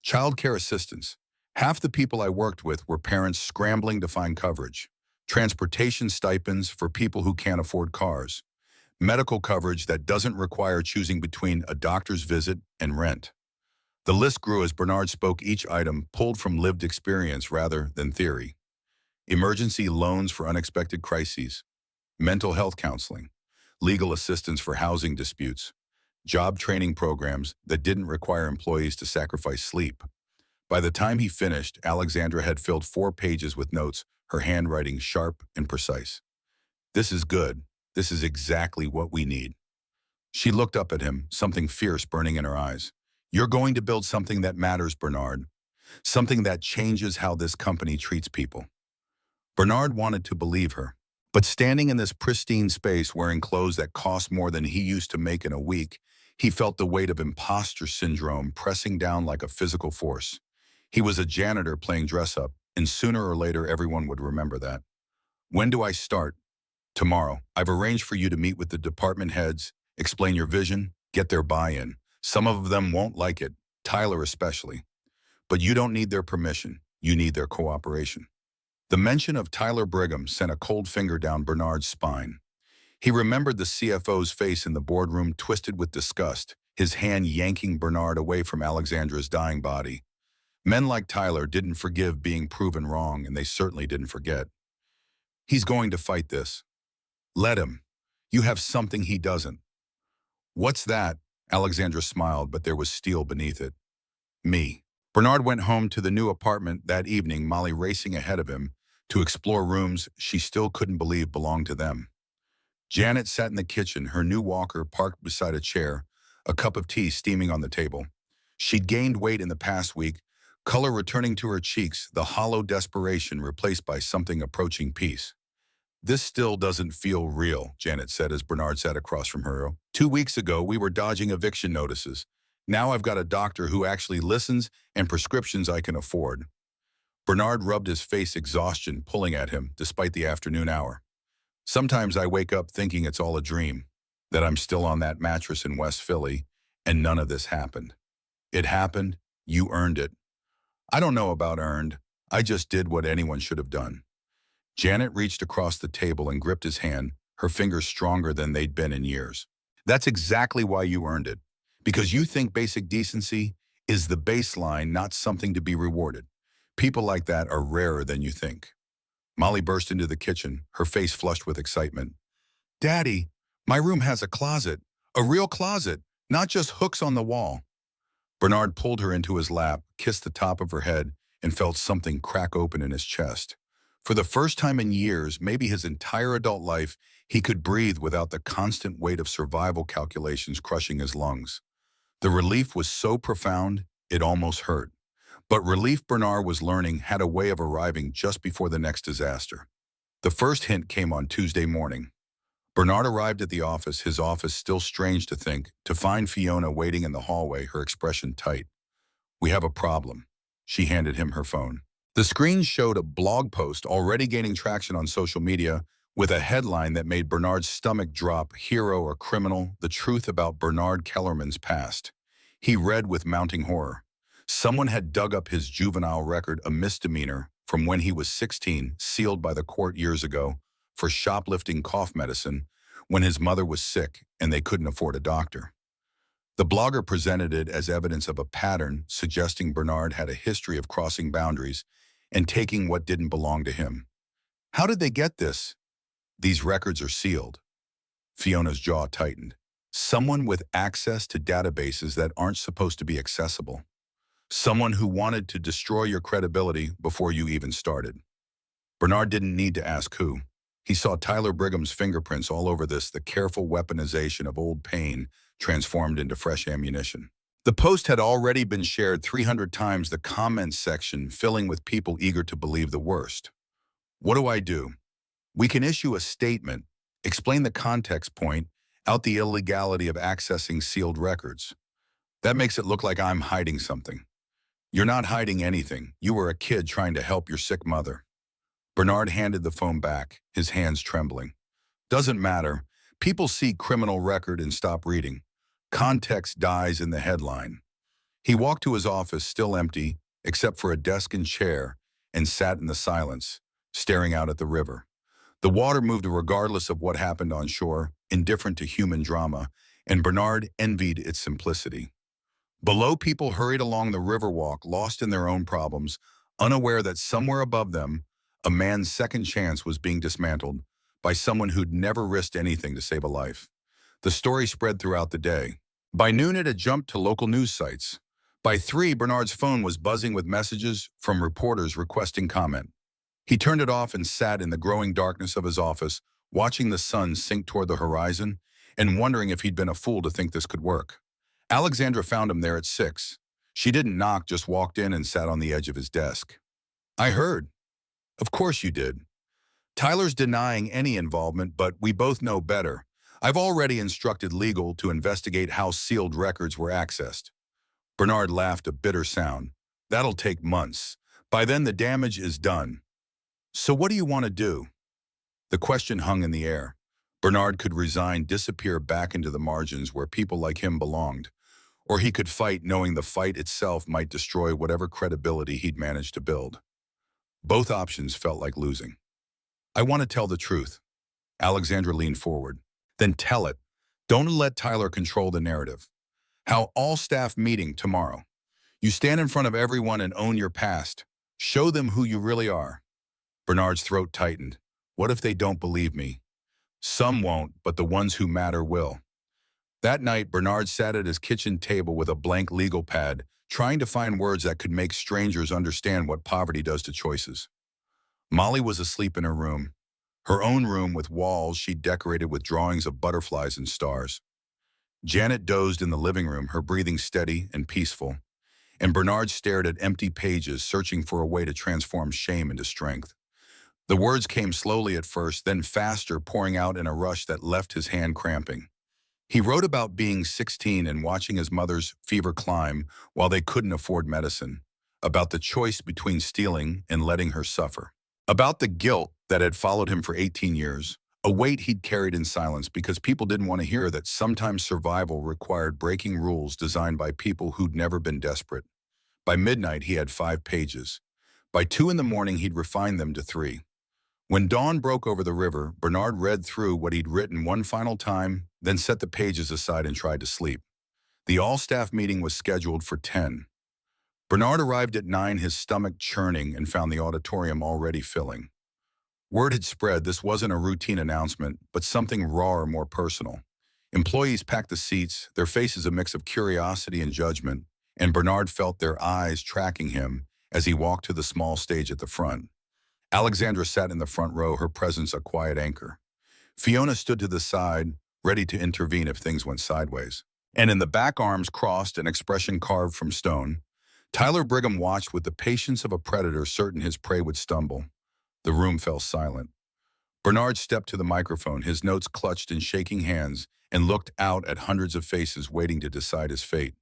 Childcare assistance. Half the people I worked with were parents scrambling to find coverage. Transportation stipends for people who can't afford cars. Medical coverage that doesn't require choosing between a doctor's visit and rent." The list grew as Bernard spoke, each item pulled from lived experience rather than theory. Emergency loans for unexpected crises, mental health counseling, legal assistance for housing disputes, job training programs that didn't require employees to sacrifice sleep. By the time he finished, Alexandra had filled 4 pages with notes, her handwriting sharp and precise. "This is good. This is exactly what we need." She looked up at him, something fierce burning in her eyes. "You're going to build something that matters, Bernard. Something that changes how this company treats people." Bernard wanted to believe her. But standing in this pristine space wearing clothes that cost more than he used to make in a week, he felt the weight of imposter syndrome pressing down like a physical force. He was a janitor playing dress-up, and sooner or later everyone would remember that. "When do I start?" "Tomorrow. I've arranged for you to meet with the department heads, explain your vision, get their buy-in. Some of them won't like it, Tyler especially. But you don't need their permission. You need their cooperation." The mention of Tyler Brigham sent a cold finger down Bernard's spine. He remembered the CFO's face in the boardroom, twisted with disgust, his hand yanking Bernard away from Alexandra's dying body. Men like Tyler didn't forgive being proven wrong, and they certainly didn't forget. "He's going to fight this. Let him. You have something he doesn't." "What's that?" Alexandra smiled, but there was steel beneath it. "Me." Bernard went home to the new apartment that evening, Molly racing ahead of him to explore rooms she still couldn't believe belonged to them. Janet sat in the kitchen, her new walker parked beside a chair, a cup of tea steaming on the table. She'd gained weight in the past week, color returning to her cheeks, the hollow desperation replaced by something approaching peace. "This still doesn't feel real," Janet said as Bernard sat across from her. "2 weeks ago, we were dodging eviction notices. Now I've got a doctor who actually listens and prescriptions I can afford." Bernard rubbed his face, exhaustion pulling at him despite the afternoon hour. "Sometimes I wake up thinking it's all a dream, that I'm still on that mattress in West Philly, and none of this happened. It happened. You earned it." "I don't know about earned. I just did what anyone should have done." Janet reached across the table and gripped his hand, her fingers stronger than they'd been in years. "That's exactly why you earned it. Because you think basic decency is the baseline, not something to be rewarded. People like that are rarer than you think." Molly burst into the kitchen, her face flushed with excitement. "Daddy, my room has a closet. A real closet, not just hooks on the wall." Bernard pulled her into his lap, kissed the top of her head, and felt something crack open in his chest. For the first time in years, maybe his entire adult life, he could breathe without the constant weight of survival calculations crushing his lungs. The relief was so profound, it almost hurt. But relief, Bernard was learning, had a way of arriving just before the next disaster. The first hint came on Tuesday morning. Bernard arrived at the office, his office still strange to think, to find Fiona waiting in the hallway, her expression tight. "We have a problem." She handed him her phone. The screen showed a blog post already gaining traction on social media with a headline that made Bernard's stomach drop: "Hero or criminal? The truth about Bernard Kellerman's past." He read with mounting horror. Someone had dug up his juvenile record, a misdemeanor from when he was 16, sealed by the court years ago, for shoplifting cough medicine when his mother was sick and they couldn't afford a doctor. The blogger presented it as evidence of a pattern, suggesting Bernard had a history of crossing boundaries and taking what didn't belong to him. How did they get this? "These records are sealed." Fiona's jaw tightened. Someone with access to databases that aren't supposed to be accessible. Someone who wanted to destroy your credibility before you even started. Bernard didn't need to ask who. He saw Tyler Brigham's fingerprints all over this, the careful weaponization of old pain transformed into fresh ammunition. The post had already been shared 300 times, the comments section filling with people eager to believe the worst. "What do I do?" "We can issue a statement, explain the context, point out the illegality of accessing sealed records." "That makes it look like I'm hiding something." "You're not hiding anything. You were a kid trying to help your sick mother." Bernard handed the phone back, his hands trembling. "Doesn't matter. People see criminal record and stop reading. Context dies in the headline." He walked to his office, still empty, except for a desk and chair, and sat in the silence, staring out at the river. The water moved regardless of what happened on shore, indifferent to human drama, and Bernard envied its simplicity. Below, people hurried along the riverwalk, lost in their own problems, unaware that somewhere above them, a man's second chance was being dismantled by someone who'd never risked anything to save a life. The story spread throughout the day. By noon, it had jumped to local news sites. By 3, Bernard's phone was buzzing with messages from reporters requesting comment. He turned it off and sat in the growing darkness of his office, watching the sun sink toward the horizon and wondering if he'd been a fool to think this could work. Alexandra found him there at 6. She didn't knock, just walked in and sat on the edge of his desk. "I heard." "Of course you did." "Tyler's denying any involvement, but we both know better. I've already instructed legal to investigate how sealed records were accessed." Bernard laughed, a bitter sound. "That'll take months. By then the damage is done." "So what do you want to do?" The question hung in the air. Bernard could resign, disappear back into the margins where people like him belonged. Or he could fight, knowing the fight itself might destroy whatever credibility he'd managed to build. Both options felt like losing. "I want to tell the truth." Alexandra leaned forward. "Then tell it. Don't let Tyler control the narrative. How all-staff meeting tomorrow. You stand in front of everyone and own your past. Show them who you really are." Bernard's throat tightened. What if they don't believe me? Some won't, but the ones who matter will. That night, Bernard sat at his kitchen table with a blank legal pad, trying to find words that could make strangers understand what poverty does to choices. Molly was asleep in her room, her own room with walls she'd decorated with drawings of butterflies and stars. Janet dozed in the living room, her breathing steady and peaceful, and Bernard stared at empty pages, searching for a way to transform shame into strength. The words came slowly at first, then faster, pouring out in a rush that left his hand cramping. He wrote about being 16 and watching his mother's fever climb while they couldn't afford medicine, about the choice between stealing and letting her suffer, about the guilt that had followed him for 18 years, a weight he'd carried in silence because people didn't want to hear that sometimes survival required breaking rules designed by people who'd never been desperate. By midnight, he had 5 pages. By 2 in the morning, he'd refined them to 3. When dawn broke over the river, Bernard read through what he'd written one final time, then set the pages aside and tried to sleep. The all-staff meeting was scheduled for 10. Bernard arrived at 9, his stomach churning, and found the auditorium already filling. Word had spread this wasn't a routine announcement, but something rawer, more personal. Employees packed the seats, their faces a mix of curiosity and judgment, and Bernard felt their eyes tracking him as he walked to the small stage at the front. Alexandra sat in the front row, her presence a quiet anchor. Fiona stood to the side, ready to intervene if things went sideways. And in the back, arms crossed, an expression carved from stone, Tyler Brigham watched with the patience of a predator certain his prey would stumble. The room fell silent. Bernard stepped to the microphone, his notes clutched in shaking hands, and looked out at hundreds of faces waiting to decide his fate.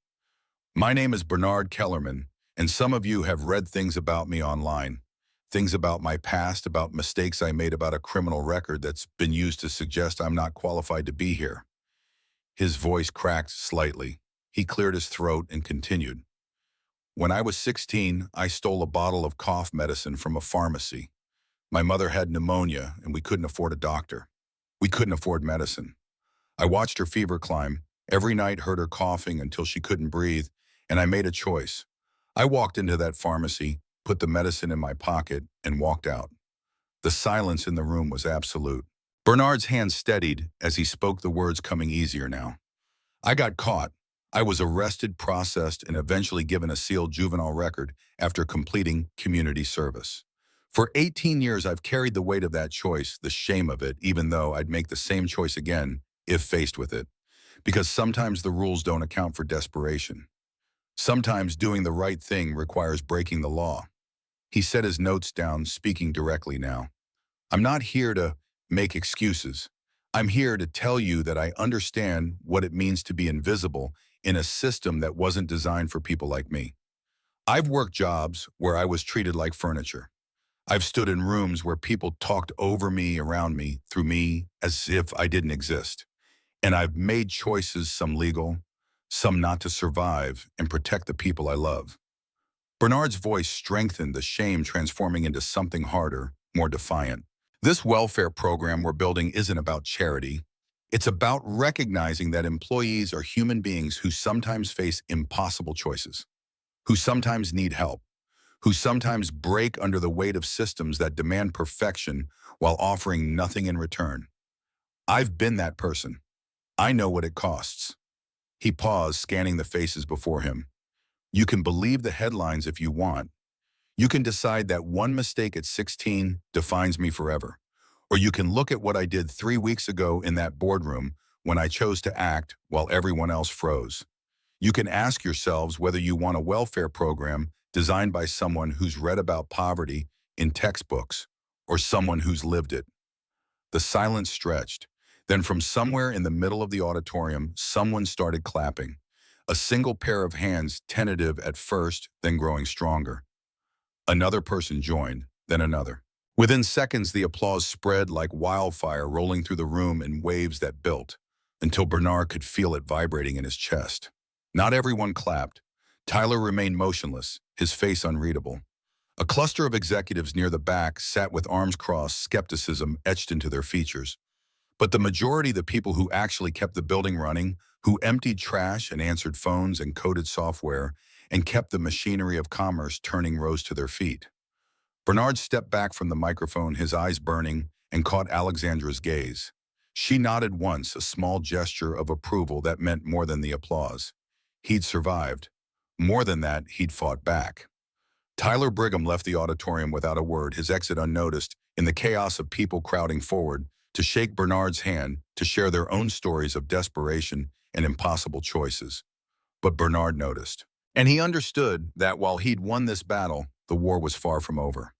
My name is Bernard Kellerman, and some of you have read things about me online. Things about my past, about mistakes I made, about a criminal record that's been used to suggest I'm not qualified to be here. His voice cracked slightly. He cleared his throat and continued. When I was 16, I stole a bottle of cough medicine from a pharmacy. My mother had pneumonia, and we couldn't afford a doctor. We couldn't afford medicine. I watched her fever climb. Every night heard her coughing until she couldn't breathe, and I made a choice. I walked into that pharmacy, put the medicine in my pocket, and walked out. The silence in the room was absolute. Bernard's hand steadied as he spoke, the words coming easier now. I got caught. I was arrested, processed, and eventually given a sealed juvenile record after completing community service. For 18 years, I've carried the weight of that choice, the shame of it, even though I'd make the same choice again if faced with it. Because sometimes the rules don't account for desperation. Sometimes doing the right thing requires breaking the law. He set his notes down, speaking directly now. I'm not here to make excuses. I'm here to tell you that I understand what it means to be invisible in a system that wasn't designed for people like me. I've worked jobs where I was treated like furniture. I've stood in rooms where people talked over me, around me, through me, as if I didn't exist. And I've made choices, some legal, some not, to survive and protect the people I love. Bernard's voice strengthened, the shame transforming into something harder, more defiant. This welfare program we're building isn't about charity. It's about recognizing that employees are human beings who sometimes face impossible choices, who sometimes need help, who sometimes break under the weight of systems that demand perfection while offering nothing in return. I've been that person. I know what it costs. He paused, scanning the faces before him. You can believe the headlines if you want. You can decide that one mistake at 16 defines me forever. Or you can look at what I did 3 weeks ago in that boardroom when I chose to act while everyone else froze. You can ask yourselves whether you want a welfare program designed by someone who's read about poverty in textbooks or someone who's lived it. The silence stretched. Then from somewhere in the middle of the auditorium, someone started clapping. A single pair of hands, tentative at first, then growing stronger. Another person joined, then another. Within seconds, the applause spread like wildfire, rolling through the room in waves that built, until Bernard could feel it vibrating in his chest. Not everyone clapped. Tyler remained motionless, his face unreadable. A cluster of executives near the back sat with arms crossed, skepticism etched into their features. But the majority, the people who actually kept the building running, who emptied trash and answered phones and coded software, and kept the machinery of commerce turning, rose to their feet. Bernard stepped back from the microphone, his eyes burning, and caught Alexandra's gaze. She nodded once, a small gesture of approval that meant more than the applause. He'd survived. More than that, he'd fought back. Tyler Brigham left the auditorium without a word, his exit unnoticed, in the chaos of people crowding forward to shake Bernard's hand, to share their own stories of desperation and impossible choices. But Bernard noticed. And he understood that while he'd won this battle, the war was far from over.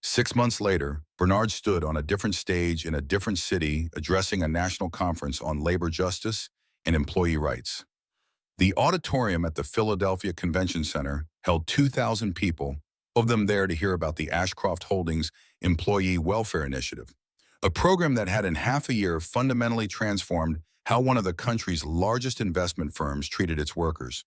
6 months later, Bernard stood on a different stage in a different city, addressing a national conference on labor justice and employee rights. The auditorium at the Philadelphia Convention Center held 2,000 people, of them there to hear about the Ashcroft Holdings Employee Welfare Initiative, a program that had in half a year fundamentally transformed how one of the country's largest investment firms treated its workers.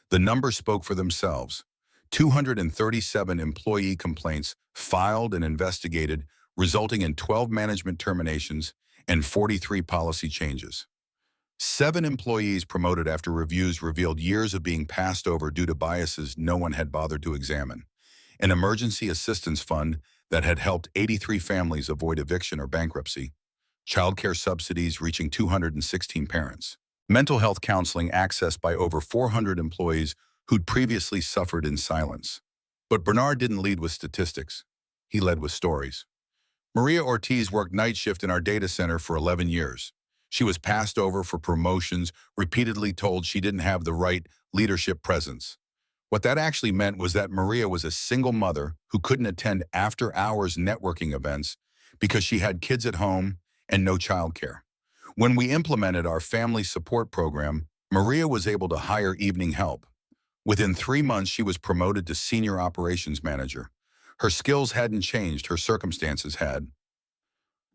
The numbers spoke for themselves. 237 employee complaints filed and investigated, resulting in 12 management terminations and 43 policy changes. 7 employees promoted after reviews revealed years of being passed over due to biases no one had bothered to examine. An emergency assistance fund that had helped 83 families avoid eviction or bankruptcy. Childcare subsidies reaching 216 parents. Mental health counseling accessed by over 400 employees who'd previously suffered in silence. But Bernard didn't lead with statistics. He led with stories. Maria Ortiz worked night shift in our data center for 11 years. She was passed over for promotions, repeatedly told she didn't have the right leadership presence. What that actually meant was that Maria was a single mother who couldn't attend after-hours networking events because she had kids at home and no childcare. When we implemented our family support program, Maria was able to hire evening help. Within 3 months, she was promoted to senior operations manager. Her skills hadn't changed, her circumstances had.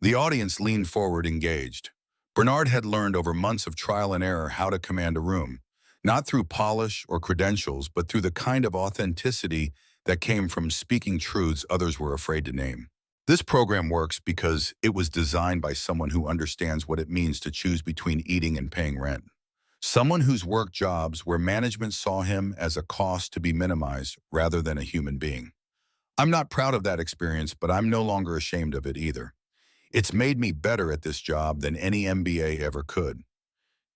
The audience leaned forward, engaged. Bernard had learned over months of trial and error how to command a room, not through polish or credentials, but through the kind of authenticity that came from speaking truths others were afraid to name. This program works because it was designed by someone who understands what it means to choose between eating and paying rent. Someone who's worked jobs where management saw him as a cost to be minimized rather than a human being. I'm not proud of that experience, but I'm no longer ashamed of it either. It's made me better at this job than any MBA ever could.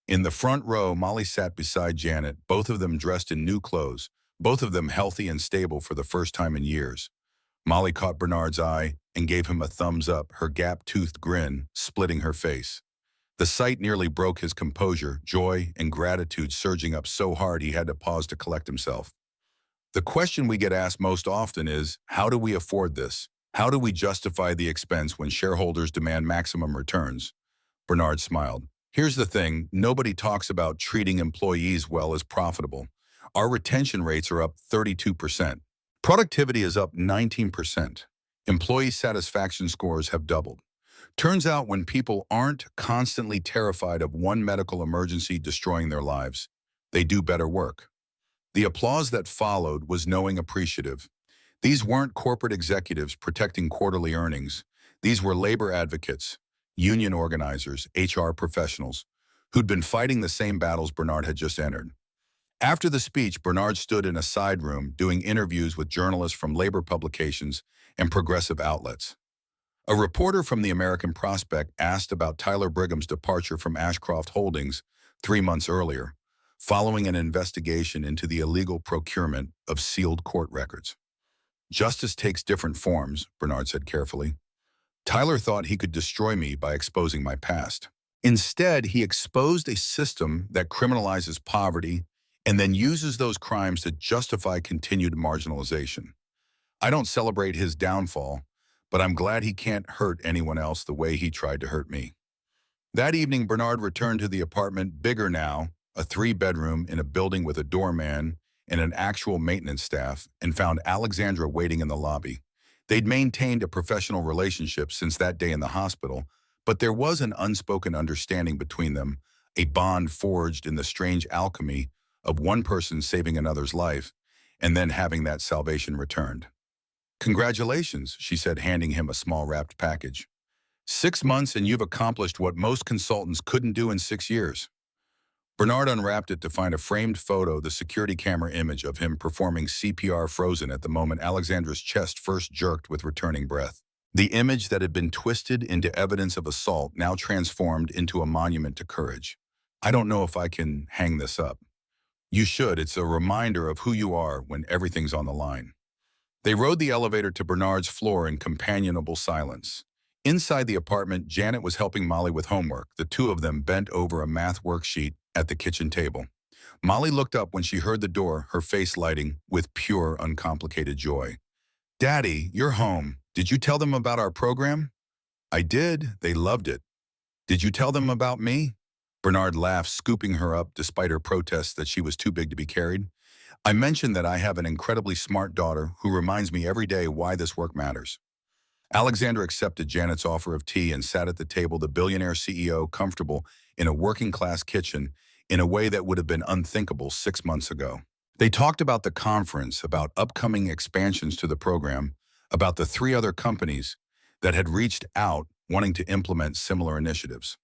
In the front row, Molly sat beside Janet, both of them dressed in new clothes, both of them healthy and stable for the first time in years. Molly caught Bernard's eye and gave him a thumbs up, her gap-toothed grin splitting her face. The sight nearly broke his composure, joy and gratitude surging up so hard he had to pause to collect himself. The question we get asked most often is, how do we afford this? How do we justify the expense when shareholders demand maximum returns? Bernard smiled. Here's the thing, nobody talks about treating employees well as profitable. Our retention rates are up 32%. Productivity is up 19%. Employee satisfaction scores have doubled. Turns out when people aren't constantly terrified of one medical emergency destroying their lives, they do better work. The applause that followed was knowing appreciative. These weren't corporate executives protecting quarterly earnings. These were labor advocates, union organizers, HR professionals, who'd been fighting the same battles Bernard had just entered. After the speech, Bernard stood in a side room doing interviews with journalists from labor publications and progressive outlets. A reporter from the American Prospect asked about Tyler Brigham's departure from Ashcroft Holdings 3 months earlier, following an investigation into the illegal procurement of sealed court records. Justice takes different forms, Bernard said carefully. Tyler thought he could destroy me by exposing my past. Instead, he exposed a system that criminalizes poverty and then uses those crimes to justify continued marginalization. I don't celebrate his downfall, but I'm glad he can't hurt anyone else the way he tried to hurt me. That evening, Bernard returned to the apartment, bigger now, a 3-bedroom in a building with a doorman and an actual maintenance staff, and found Alexandra waiting in the lobby. They'd maintained a professional relationship since that day in the hospital, but there was an unspoken understanding between them, a bond forged in the strange alchemy of one person saving another's life and then having that salvation returned. "Congratulations," she said, handing him a small wrapped package. 6 months and you've accomplished what most consultants couldn't do in 6 years. Bernard unwrapped it to find a framed photo, the security camera image of him performing CPR frozen at the moment Alexandra's chest first jerked with returning breath. The image that had been twisted into evidence of assault now transformed into a monument to courage. "I don't know if I can hang this up." "You should. It's a reminder of who you are when everything's on the line." They rode the elevator to Bernard's floor in companionable silence. Inside the apartment, Janet was helping Molly with homework, the two of them bent over a math worksheet at the kitchen table. Molly looked up when she heard the door, her face lighting with pure, uncomplicated joy. "Daddy, you're home. Did you tell them about our program?" "I did. They loved it." "Did you tell them about me?" Bernard laughed, scooping her up despite her protests that she was too big to be carried. "I mentioned that I have an incredibly smart daughter who reminds me every day why this work matters." Alexandra accepted Janet's offer of tea and sat at the table, the billionaire CEO comfortable in a working-class kitchen in a way that would have been unthinkable 6 months ago. They talked about the conference, about upcoming expansions to the program, about the 3 other companies that had reached out wanting to implement similar initiatives.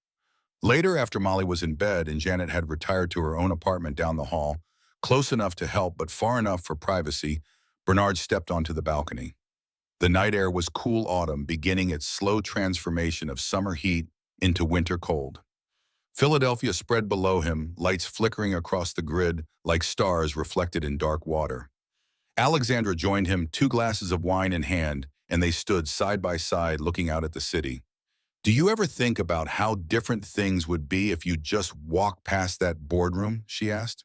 Later, after Molly was in bed and Janet had retired to her own apartment down the hall, close enough to help but far enough for privacy, Bernard stepped onto the balcony. The night air was cool autumn, beginning its slow transformation of summer heat into winter cold. Philadelphia spread below him, lights flickering across the grid like stars reflected in dark water. Alexandra joined him, 2 glasses of wine in hand, and they stood side by side looking out at the city. Do you ever think about how different things would be if you just walked past that boardroom? She asked.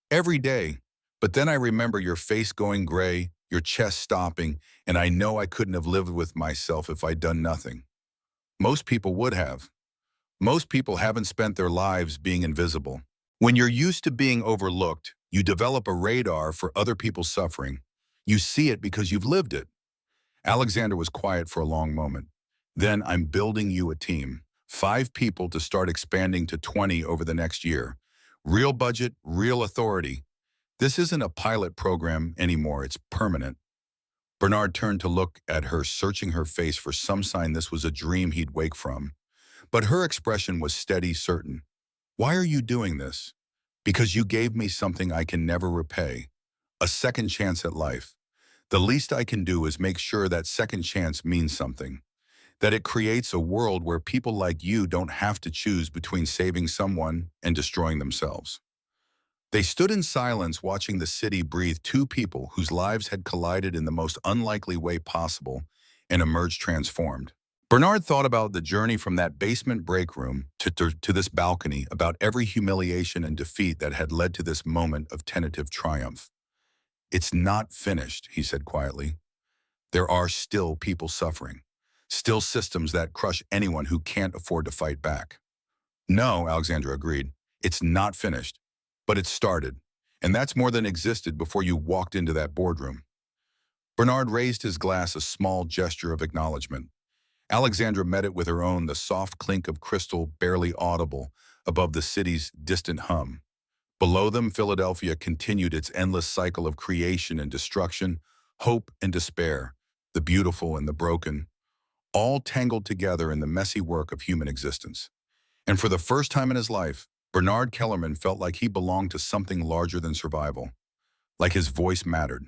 Every day. But then I remember your face going gray, your chest stopping, and I know I couldn't have lived with myself if I'd done nothing. Most people would have. Most people haven't spent their lives being invisible. When you're used to being overlooked, you develop a radar for other people's suffering. You see it because you've lived it. Alexander was quiet for a long moment. Then I'm building you a team. 5 people to start expanding to 20 over the next year. Real budget, real authority. This isn't a pilot program anymore, it's permanent. Bernard turned to look at her, searching her face for some sign this was a dream he'd wake from. But her expression was steady, certain. Why are you doing this? Because you gave me something I can never repay. A second chance at life. The least I can do is make sure that second chance means something. That it creates a world where people like you don't have to choose between saving someone and destroying themselves. They stood in silence watching the city breathe, 2 people whose lives had collided in the most unlikely way possible and emerged transformed. Bernard thought about the journey from that basement break room to this balcony, about every humiliation and defeat that had led to this moment of tentative triumph. It's not finished, he said quietly. There are still people suffering, still systems that crush anyone who can't afford to fight back. No, Alexandra agreed. It's not finished, but it's started. And that's more than existed before you walked into that boardroom. Bernard raised his glass, a small gesture of acknowledgement. Alexandra met it with her own, the soft clink of crystal barely audible above the city's distant hum. Below them, Philadelphia continued its endless cycle of creation and destruction, hope and despair, the beautiful and the broken, all tangled together in the messy work of human existence. And for the first time in his life, Bernard Kellerman felt like he belonged to something larger than survival, like his voice mattered,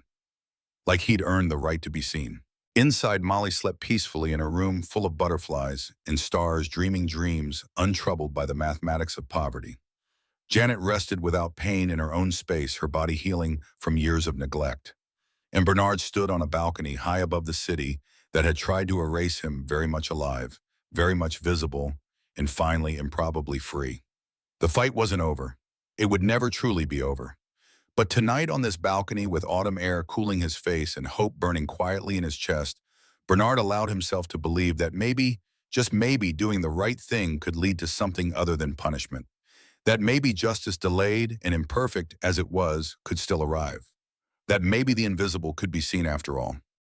like he'd earned the right to be seen. Inside, Molly slept peacefully in a room full of butterflies and stars, dreaming dreams, untroubled by the mathematics of poverty. Janet rested without pain in her own space, her body healing from years of neglect. And Bernard stood on a balcony high above the city that had tried to erase him, very much alive, very much visible, and finally improbably free. The fight wasn't over. It would never truly be over. But tonight on this balcony, with autumn air cooling his face and hope burning quietly in his chest, Bernard allowed himself to believe that maybe, just maybe, doing the right thing could lead to something other than punishment. That maybe justice, delayed and imperfect as it was, could still arrive. That maybe the invisible could be seen after all.